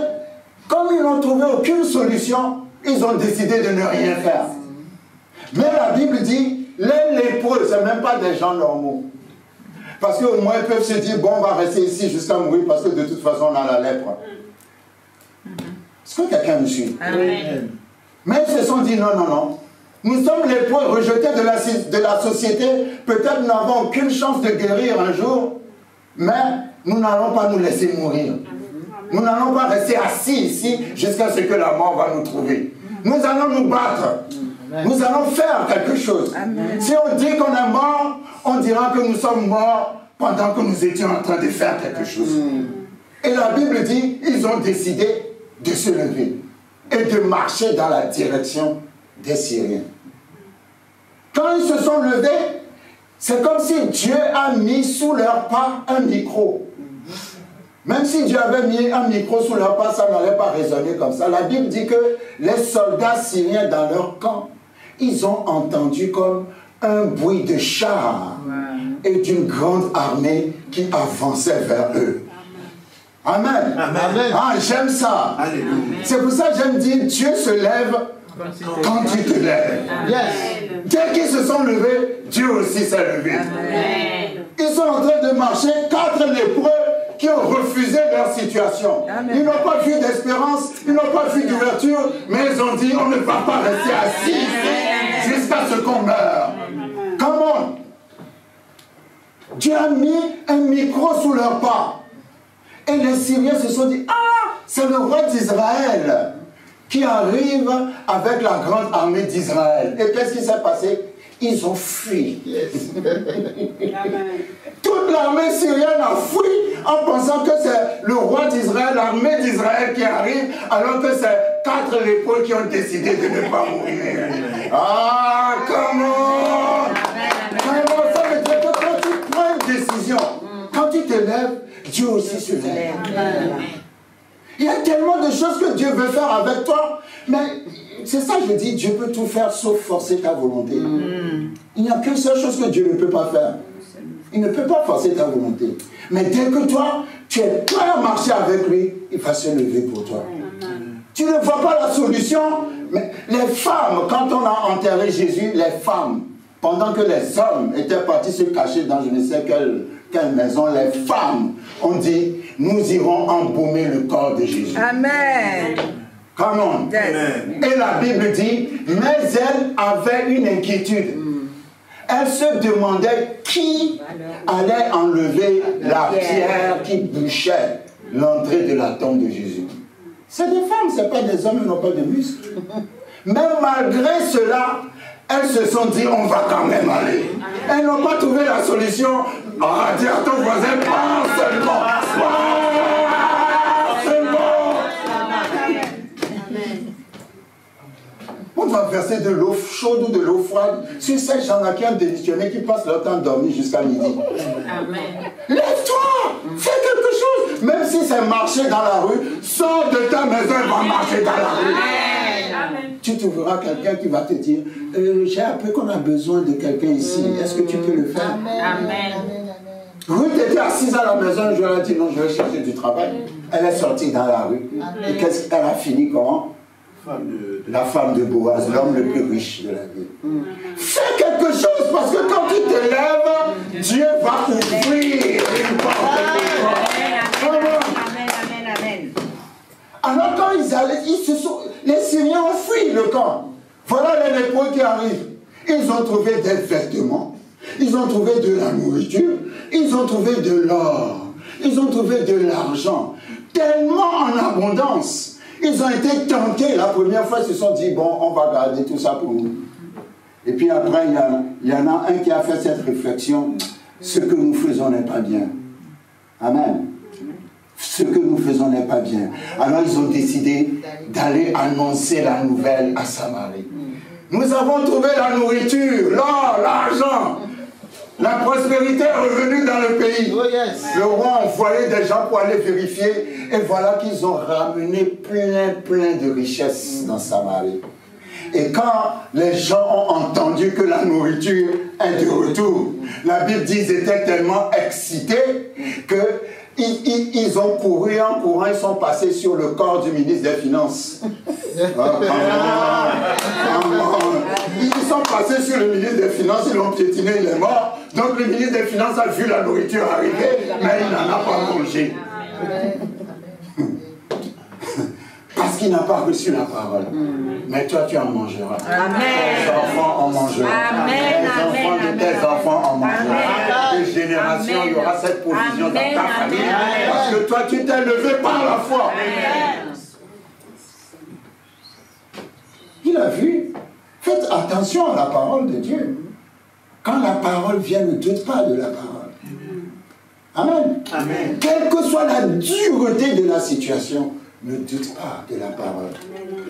comme ils n'ont trouvé aucune solution, ils ont décidé de ne rien faire. Mais la Bible dit, les lépreux, ce n'est même pas des gens normaux. Parce qu'au moins, ils peuvent se dire, bon, on va rester ici jusqu'à mourir parce que de toute façon, on a la lèpre. Est-ce que quelqu'un me suit? Amen. Mais ils se sont dit, non, non, non. Nous sommes lépreux, rejetés de la société. Peut-être nous n'avons aucune chance de guérir un jour, mais nous n'allons pas nous laisser mourir. Nous n'allons pas rester assis ici jusqu'à ce que la mort va nous trouver. Nous allons nous battre. Nous allons faire quelque chose. Amen. Si on dit qu'on est mort, on dira que nous sommes morts pendant que nous étions en train de faire quelque chose. Et la Bible dit, ils ont décidé de se lever et de marcher dans la direction des Syriens. Quand ils se sont levés, c'est comme si Dieu a mis sous leurs pas un micro. Même si Dieu avait mis un micro sous leurs pas, ça n'allait pas résonner comme ça. La Bible dit que les soldats syriens dans leur camp, ils ont entendu comme un bruit de chars et d'une grande armée qui avançait vers eux. Amen. Amen. Ah, j'aime ça. C'est pour ça que j'aime dire, Dieu se lève quand tu te lèves. Yes. Dès qu'ils se sont levés, Dieu aussi s'est levé. Amen. Ils sont en train de marcher, 4 lépreux qui ont refusé leur situation. Amen. Ils n'ont pas vu d'espérance, ils n'ont pas vu d'ouverture, mais ils ont dit, on ne va pas rester assis jusqu'à ce qu'on meure. Come on. Dieu a mis un micro sous leurs pas. Et les Syriens se sont dit, ah, c'est le roi d'Israël qui arrive avec la grande armée d'Israël. Et qu'est-ce qui s'est passé? Ils ont fui. Toute l'armée syrienne a fui en pensant que c'est le roi d'Israël, l'armée d'Israël qui arrive, alors que c'est 4 lépreux qui ont décidé de ne pas mourir. Ah, comment? Comment ça veut dire que quand tu prends une décision, quand tu te lèves, Dieu aussi se lève. Il y a tellement de choses que Dieu veut faire avec toi, mais c'est ça que je dis, Dieu peut tout faire sauf forcer ta volonté. Il n'y a qu'une seule chose que Dieu ne peut pas faire. Il ne peut pas forcer ta volonté. Mais dès que toi, tu es prêt à marcher avec lui, il va se lever pour toi. Tu ne vois pas la solution, mais les femmes, quand on a enterré Jésus, les femmes, pendant que les hommes étaient partis se cacher dans je ne sais quelle maison, les femmes ont dit, nous irons embaumer le corps de Jésus. Amen. Come on. Yes. Et la Bible dit, mais elle avait une inquiétude. Elle se demandait qui allait enlever la pierre qui bouchait l'entrée de la tombe de Jésus. C'est des femmes, ce n'est pas des hommes, ils n'ont pas de muscles. Mais malgré cela, elles se sont dit, on va quand même aller. Elles n'ont pas trouvé la solution. Ah, dis à ton voisin, pense seulement. On va verser de l'eau chaude ou de l'eau froide sur ces gens-là qui ont démissionné, qui passent leur temps dormir jusqu'à midi. Amen. Lève-toi, fais quelque chose. Même si c'est marcher dans la rue, sors de ta maison et va marcher dans la rue. Amen. Tu trouveras quelqu'un qui va te dire, j'ai appris qu'on a besoin de quelqu'un ici. Est-ce que tu peux le faire? Amen. Ruth était assise à la maison, je lui ai dit non, je vais chercher du travail. Elle est sortie dans la rue. Amen. Et qu'est-ce qu'elle a fini comment? La femme de Boaz, l'homme le plus riche de la ville. Fais quelque chose parce que quand tu te lèves, Dieu va ouvrir une porte. Amen. Alors quand ils allaient, les Syriens ont fui le camp. Voilà les lépreux qui arrivent. Ils ont trouvé des vêtements, ils ont trouvé de la nourriture, ils ont trouvé de l'or, ils ont trouvé de l'argent, tellement en abondance. Ils ont été tentés. La première fois, ils se sont dit, bon, on va garder tout ça pour nous. Et puis après, il y en a un qui a fait cette réflexion. Ce que nous faisons n'est pas bien. Amen. Ce que nous faisons n'est pas bien. Alors, ils ont décidé d'aller annoncer la nouvelle à Samarie. Nous avons trouvé la nourriture, l'or, l'argent. La prospérité est revenue dans le pays. Oh yes. Le roi a envoyé des gens pour aller vérifier. Et voilà qu'ils ont ramené plein de richesses dans Samarie. Et quand les gens ont entendu que la nourriture est de retour, la Bible dit qu'ils étaient tellement excités qu'ils ont couru en courant, ils sont passés sur le corps du ministre des Finances. Ils sont passés sur le ministre des Finances, ils l'ont piétiné, il est mort. Donc le ministre des Finances a vu la nourriture arriver, mais il n'en a pas mangé. Parce qu'il n'a pas reçu la parole. Mais toi, tu en mangeras. Amen. Tes enfants en mangeront. Amen. Les enfants de tes enfants en mangeront. Des générations, il y aura cette provision dans ta famille. Parce que toi, tu t'es levé par la foi. Amen. Il a vu. Faites attention à la parole de Dieu. Quand la parole vient, ne doute pas de la parole. Amen. Amen. Quelle que soit la dureté de la situation, ne doute pas de la parole. Amen.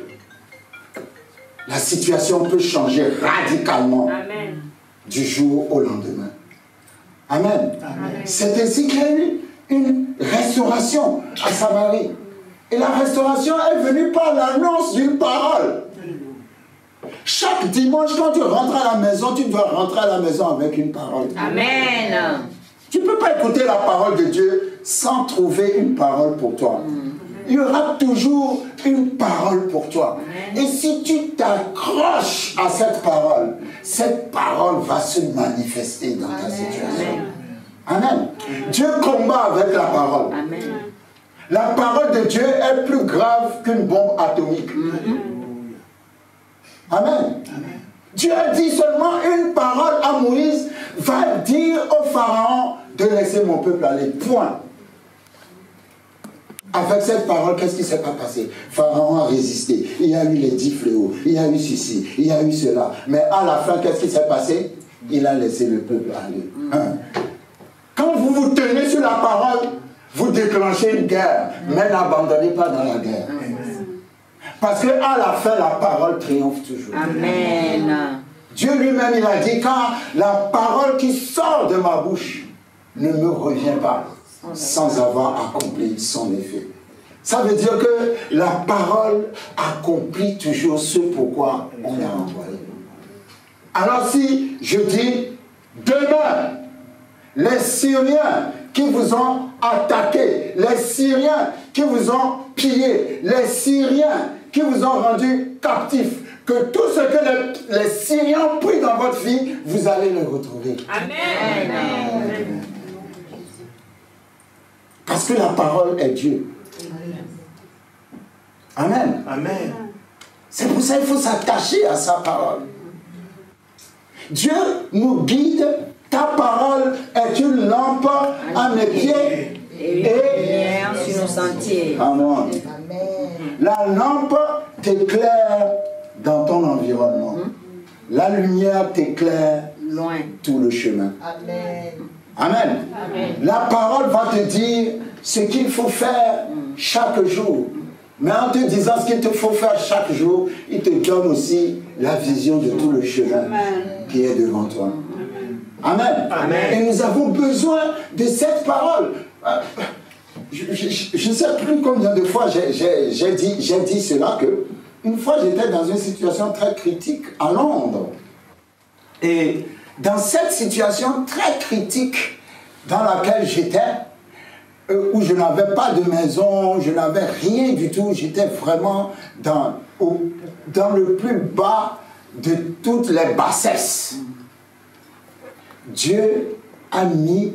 La situation peut changer radicalement. Amen. Du jour au lendemain. Amen. Amen. C'est ainsi qu'il y a eu une restauration à Samarie. Et la restauration est venue par l'annonce d'une parole. Chaque dimanche, quand tu rentres à la maison, tu dois rentrer à la maison avec une parole. Amen. Tu ne peux pas écouter la parole de Dieu sans trouver une parole pour toi. Il y aura toujours une parole pour toi. Amen. Et si tu t'accroches à cette parole va se manifester dans ta situation. Amen. Dieu combat avec la parole. Amen. La parole de Dieu est plus grave qu'une bombe atomique. Amen. Amen. Dieu a dit seulement une parole à Moïse, va dire au Pharaon, de laisser mon peuple aller. Point. Avec cette parole, qu'est-ce qui ne s'est pas passé? Pharaon a résisté. Il y a eu les 10 fléaux. Il y a eu ceci. Il y a eu cela. Mais à la fin, qu'est-ce qui s'est passé? Il a laissé le peuple aller. Quand vous vous tenez sur la parole, vous déclenchez une guerre. Mais n'abandonnez pas dans la guerre. Parce qu'à la fin, la parole triomphe toujours. Amen. Dieu lui-même, il a dit, quand la parole qui sort de ma bouche ne me revient pas sans avoir accompli son effet. Ça veut dire que la parole accomplit toujours ce pourquoi on l'a envoyé. Alors si je dis, demain, les Syriens qui vous ont attaqué, les Syriens qui vous ont pillé, les Syriens qui vous ont rendu captifs, que tout ce que les Syriens ont pris dans votre vie, vous allez le retrouver. Amen. Amen. Parce que la parole est Dieu. Amen. Amen. C'est pour ça qu'il faut s'attacher à sa parole. Dieu nous guide. Ta parole est une lampe à mes pieds et une lumière sur nos sentiers. Amen. La lampe t'éclaire dans ton environnement. La lumière t'éclaire loin tout le chemin. Amen. Amen. Amen. La parole va te dire ce qu'il faut faire chaque jour. Mais en te disant ce qu'il te faut faire chaque jour, il te donne aussi la vision de tout le chemin qui est devant toi. Amen. Amen. Et nous avons besoin de cette parole. Je ne sais plus combien de fois j'ai dit cela, que une fois j'étais dans une situation très critique à Londres. Et dans cette situation très crique dans laquelle j'étais, où je n'avais pas de maison, je n'avais rien du tout, j'étais vraiment dans le plus bas de toutes les bassesses. Dieu a mis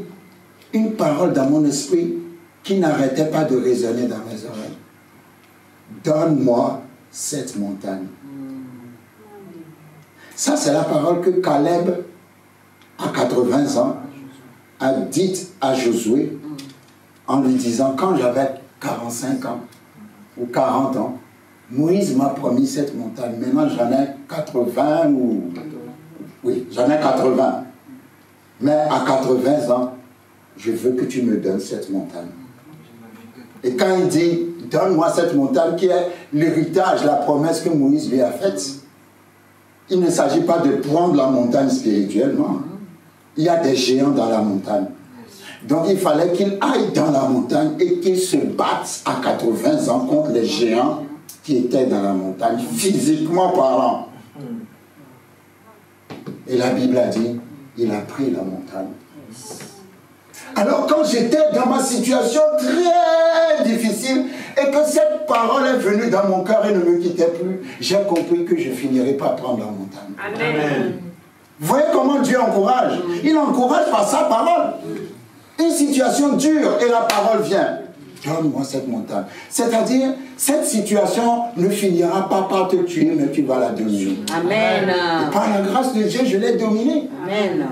une parole dans mon esprit qui n'arrêtait pas de résonner dans mes oreilles. Donne-moi cette montagne. Ça, c'est la parole que Caleb, à 80 ans, a dite à Josué en lui disant, quand j'avais 45 ans ou 40 ans, Moïse m'a promis cette montagne. Maintenant, j'en ai 80 ou... Oui, j'en ai 80. Mais à 80 ans, je veux que tu me donnes cette montagne. Et quand il dit, donne-moi cette montagne qui est l'héritage, la promesse que Moïse lui a faite, il ne s'agit pas de prendre la montagne spirituellement. Il y a des géants dans la montagne. Donc il fallait qu'il aille dans la montagne et qu'il se batte à 80 ans contre les géants qui étaient dans la montagne, physiquement parlant. Et la Bible a dit, il a pris la montagne. Alors quand j'étais dans ma situation très difficile et que cette parole est venue dans mon cœur et ne me quittait plus, j'ai compris que je finirais par prendre la montagne. Amen. Vous voyez comment Dieu encourage? Il encourage par sa parole. Une situation dure et la parole vient. Donne-moi cette montagne. C'est-à-dire, cette situation ne finira pas par te tuer, mais tu vas la dominer. Amen. Et par la grâce de Dieu, je l'ai dominée. Amen.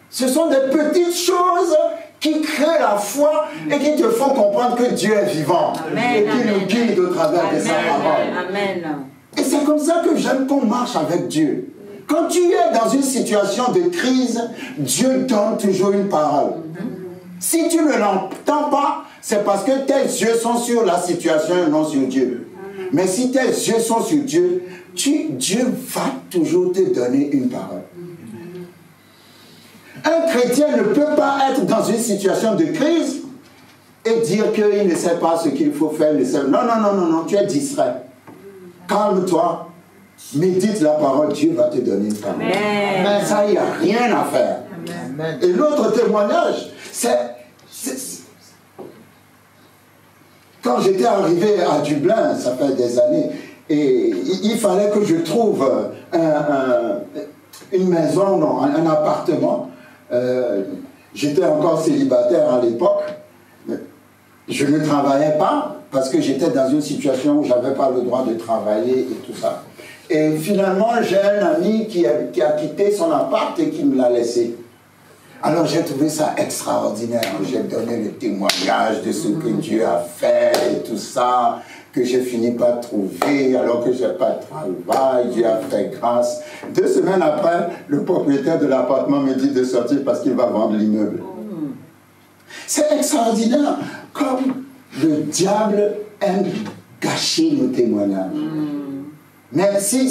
Ce sont des petites choses qui créent la foi et qui te font comprendre que Dieu est vivant. Amen. Et qui nous guide au travers de sa parole. Amen. Et c'est comme ça que j'aime qu'on marche avec Dieu. Quand tu es dans une situation de crise, Dieu donne toujours une parole. Si tu ne l'entends pas, c'est parce que tes yeux sont sur la situation et non sur Dieu. Mais si tes yeux sont sur Dieu, Dieu va toujours te donner une parole. Un chrétien ne peut pas être dans une situation de crise et dire qu'il ne sait pas ce qu'il faut faire. Non, tu es distrait. Calme-toi, médite la parole, Dieu va te donner une parole. Mais ça, il n'y a rien à faire. Amen. Et l'autre témoignage, c'est quand j'étais arrivé à Dublin, ça fait des années, et il fallait que je trouve une maison, non, un appartement. J'étais encore célibataire à l'époque. Je ne travaillais pas parce que j'étais dans une situation où je n'avais pas le droit de travailler et tout ça. Et finalement, j'ai un ami qui a quitté son appart et qui me l'a laissé. Alors j'ai trouvé ça extraordinaire. J'ai donné le témoignage de ce que Dieu a fait et tout ça, que j'ai fini par trouver alors que je n'ai pas de travail. Dieu a fait grâce. 2 semaines après, le propriétaire de l'appartement me dit de sortir parce qu'il va vendre l'immeuble. C'est extraordinaire comme le diable aime gâcher nos témoignages. Mais si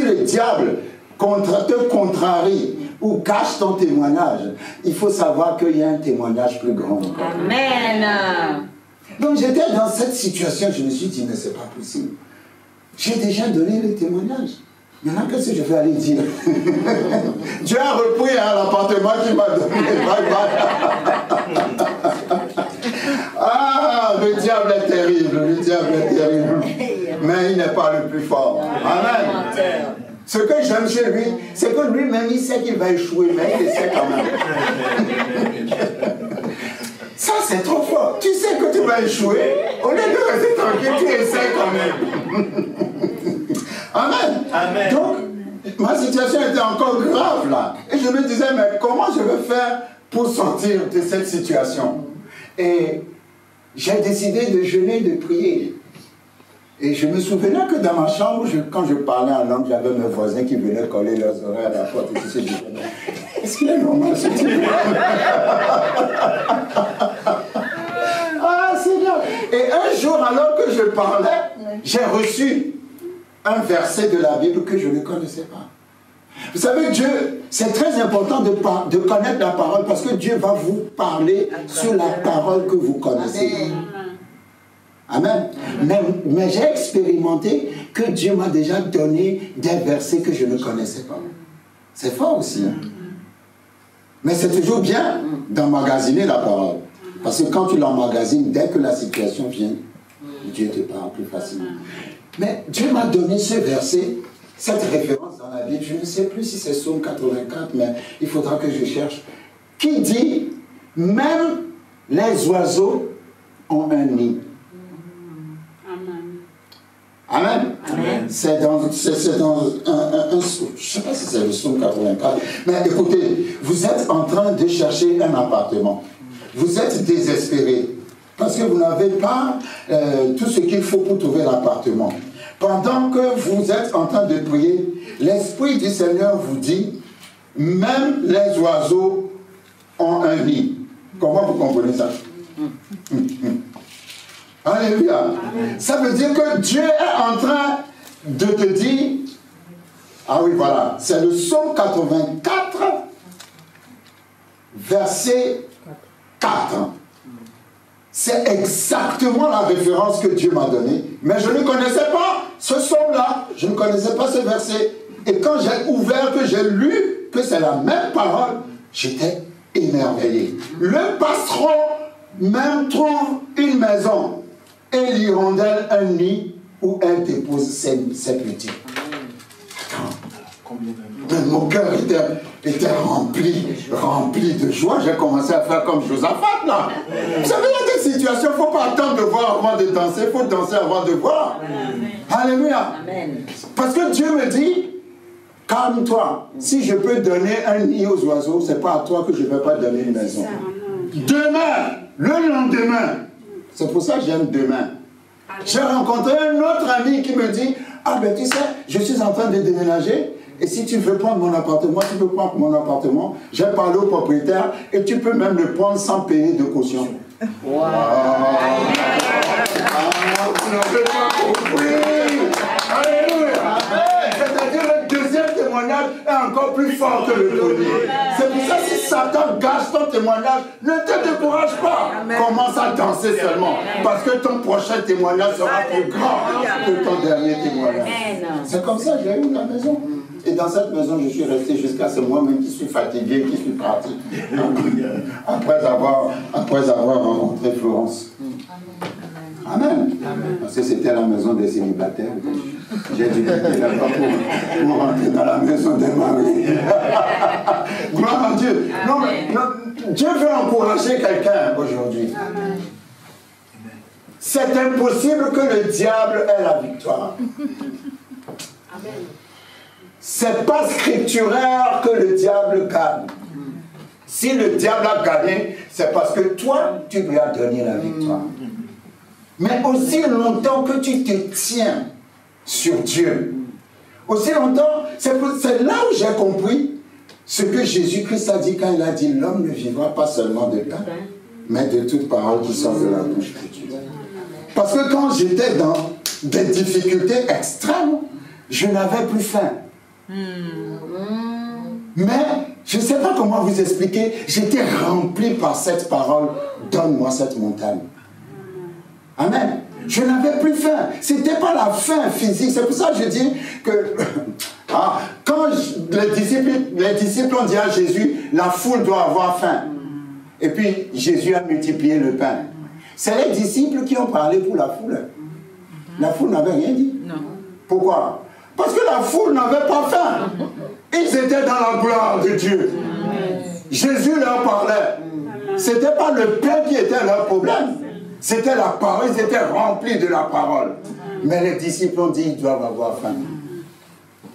le diable te contrarie ou cache ton témoignage, il faut savoir qu'il y a un témoignage plus grand. Amen. Donc j'étais dans cette situation, je me suis dit, mais c'est pas possible. J'ai déjà donné le témoignage. Maintenant, qu'est-ce que je vais aller dire? Dieu a repris l'appartement qu'il m'a donné. Bye bye. Ah, le diable est terrible, le diable est terrible. Mais il n'est pas le plus fort. Amen. Ce que j'aime chez lui, c'est que lui-même, il sait qu'il va échouer, mais il essaie quand même. Ça, c'est trop fort. Tu sais que tu vas échouer, au lieu de rester tranquille, tu essaies quand même. Amen. Amen. Donc, ma situation était encore grave là. Et je me disais, mais comment je vais faire pour sortir de cette situation? Et j'ai décidé de jeûner, de prier. Et je me souvenais que dans ma chambre, quand je parlais en langue, j'avais mes voisins qui venaient coller leurs oreilles à la porte. Et tout ça, est-ce qu'il est normal ce type? Ah, Seigneur! Et un jour, alors que je parlais, j'ai reçu un verset de la Bible que je ne connaissais pas. Vous savez, Dieu, c'est très important de connaître la parole parce que Dieu va vous parler sur la parole que vous connaissez. Amen. Mais j'ai expérimenté que Dieu m'a déjà donné des versets que je ne connaissais pas. C'est fort aussi. Mais c'est toujours bien d'emmagasiner la parole. Parce que quand tu l'emmagasines, dès que la situation vient, Dieu te parle plus facilement. Mais Dieu m'a donné ce verset, cette référence dans la Bible, je ne sais plus si c'est Psaume 84, mais il faudra que je cherche, qui dit, même les oiseaux ont un nid. Amen. Amen. C'est dans un, je ne sais pas si c'est le Psaume 84, mais écoutez, vous êtes en train de chercher un appartement. Vous êtes désespéré parce que vous n'avez pas tout ce qu'il faut pour trouver l'appartement. Pendant que vous êtes en train de prier, l'Esprit du Seigneur vous dit, même les oiseaux ont un nid. Comment vous comprenez ça? Alléluia. Ça veut dire que Dieu est en train de te dire, ah oui, voilà, c'est le Psaume 84, verset 4. C'est exactement la référence que Dieu m'a donnée, mais je ne connaissais pas ce psaume-là, je ne connaissais pas ce verset. Et quand j'ai ouvert, que j'ai lu, que c'est la même parole, j'étais émerveillé. Le passereau même trouve une maison et l'hirondelle un nid où elle dépose ses petits. Mon cœur était rempli de joie. J'ai commencé à faire comme Josaphat là. Vous savez, il y a des situations, il ne faut pas attendre de voir avant de danser, il faut danser avant de voir. Alléluia. Parce que Dieu me dit, calme-toi. Si je peux donner un nid aux oiseaux, ce n'est pas à toi que je ne vais pas donner une maison. Demain, le lendemain, c'est pour ça que j'aime demain. J'ai rencontré un autre ami qui me dit, ah ben tu sais, je suis en train de déménager, et si tu veux prendre mon appartement, tu peux prendre mon appartement. J'ai parlé au propriétaire, et tu peux même le prendre sans payer de caution. Wow. Vous n'avez pas compris. Alléluia. C'est-à-dire le deuxième témoignage est encore plus fort que le premier. C'est pour ça que si Satan gâche ton témoignage, ne te décourage pas. Commence à danser seulement. Parce que ton prochain témoignage sera plus grand que ton dernier témoignage. C'est comme ça que j'ai eu la maison. Et dans cette maison, je suis resté jusqu'à ce moi-même qui suis fatigué, qui suis parti. Après avoir rencontré Florence. Amen. Parce que c'était la maison des célibataires. J'ai dû quitter là-bas pour rentrer dans la maison des maris. Gloire à Dieu. Non, Dieu veut encourager quelqu'un aujourd'hui. C'est impossible que le diable ait la victoire. C'est pas scripturaire que le diable gagne. Si le diable a gagné, c'est parce que toi, tu lui as donné la victoire. Mais aussi longtemps que tu te tiens sur Dieu, aussi longtemps, c'est là où j'ai compris ce que Jésus-Christ a dit quand il a dit l'homme ne vivra pas seulement de pain, mais de toute parole qui sort de la bouche de Dieu. Parce que quand j'étais dans des difficultés extrêmes, je n'avais plus faim. Mais je ne sais pas comment vous expliquer, j'étais rempli par cette parole, donne-moi cette montagne. Amen. Je n'avais plus faim. Ce n'était pas la faim physique. C'est pour ça que je dis que quand les disciples ont dit à Jésus, la foule doit avoir faim. Et puis Jésus a multiplié le pain. C'est les disciples qui ont parlé pour la foule. La foule n'avait rien dit. Non. Pourquoi? Parce que la foule n'avait pas faim. Ils étaient dans la gloire de Dieu. Jésus leur parlait. Ce n'était pas le pain qui était leur problème. C'était la parole. Ils étaient remplis de la parole. Mais les disciples ont dit qu'ils doivent avoir faim.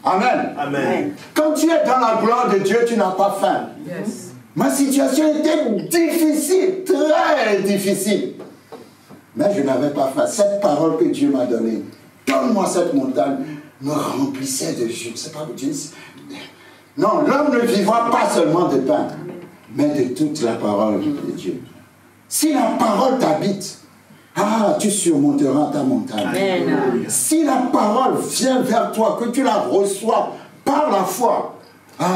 Amen. Amen. Quand tu es dans la gloire de Dieu, tu n'as pas faim. Yes. Ma situation était difficile, très difficile. Mais je n'avais pas faim. Cette parole que Dieu m'a donnée, donne-moi cette montagne, me remplissait de jus. C'est pas Dieu. Non, l'homme ne vivra pas seulement de pain, mais de toute la parole de Dieu. Si la parole t'habite, tu surmonteras ta montagne. Amen. Si la parole vient vers toi, que tu la reçois par la foi,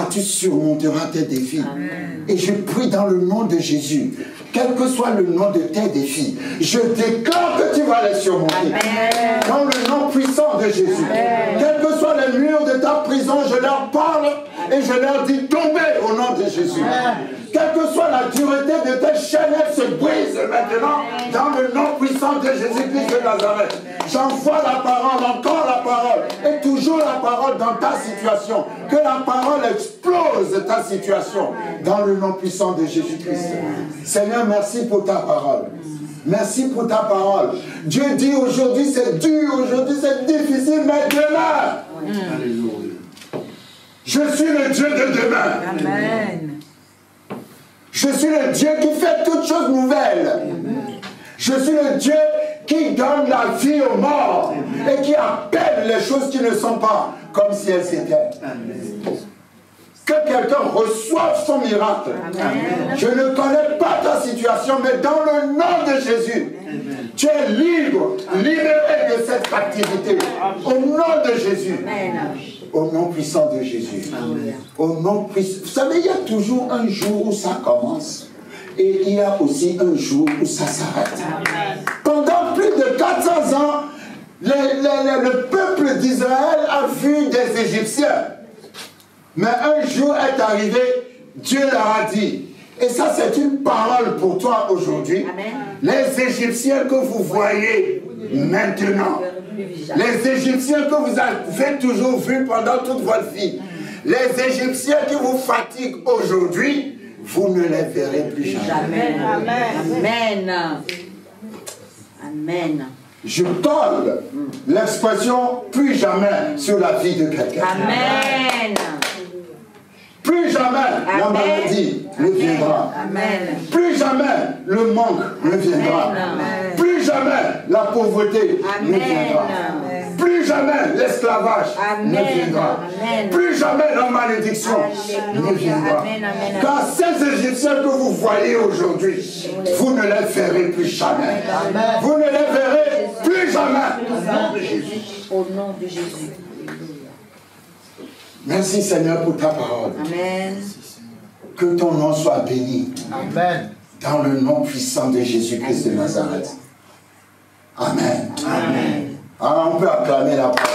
tu surmonteras tes défis. Amen. Et je prie dans le nom de Jésus, quel que soit le nom de tes défis, je déclare que tu vas les surmonter. Amen. Dans le nom puissant de Jésus. Amen. Quels que soient les murs de ta prison, je leur parle et je leur dis tombez au nom de Jésus. Amen. Quelle que soit la dureté de tes chaînes, elles se brisent maintenant dans le nom puissant de Jésus-Christ de Nazareth. J'envoie la parole, encore la parole, et toujours la parole dans ta situation. Que la parole explose ta situation dans le nom puissant de Jésus-Christ. Seigneur, merci pour ta parole. Merci pour ta parole. Dieu dit aujourd'hui c'est dur, aujourd'hui c'est difficile, mais demain, je suis le Dieu de demain. Amen. Je suis le Dieu qui fait toutes choses nouvelles. Je suis le Dieu qui donne la vie aux morts et qui appelle les choses qui ne sont pas comme si elles étaient. Que quelqu'un reçoive son miracle. Amen. Je ne connais pas ta situation, mais dans le nom de Jésus, tu es libre, libéré de cette captivité. Au nom de Jésus. Au nom puissant de Jésus. Amen. Au nom puissant. Vous savez, il y a toujours un jour où ça commence. Et il y a aussi un jour où ça s'arrête. Pendant plus de 400 ans, le peuple d'Israël a vu des Égyptiens. Mais un jour est arrivé, Dieu leur a dit, et ça c'est une parole pour toi aujourd'hui, les Égyptiens que vous voyez maintenant, les Égyptiens que vous avez toujours vus pendant toute votre vie, les Égyptiens qui vous fatiguent aujourd'hui, vous ne les verrez plus jamais. Amen. Amen. Amen. Je colle l'expression plus jamais sur la vie de quelqu'un. Amen. Plus jamais la maladie ne viendra. Amen. Plus jamais le manque ne viendra. Amen. Plus jamais la pauvreté ne viendra. Amen. Plus jamais l'esclavage ne viendra. Amen. Plus jamais la malédiction ne viendra. Amen. Car ces Égyptiens que vous voyez aujourd'hui, vous ne les verrez plus jamais. Amen. Vous ne les verrez plus jamais. Au nom de Jésus. Au nom de Jésus. Merci Seigneur pour ta parole. Amen. Que ton nom soit béni. Amen. Dans le nom puissant de Jésus-Christ de Nazareth. Amen. Amen. Alors on peut acclamer la parole.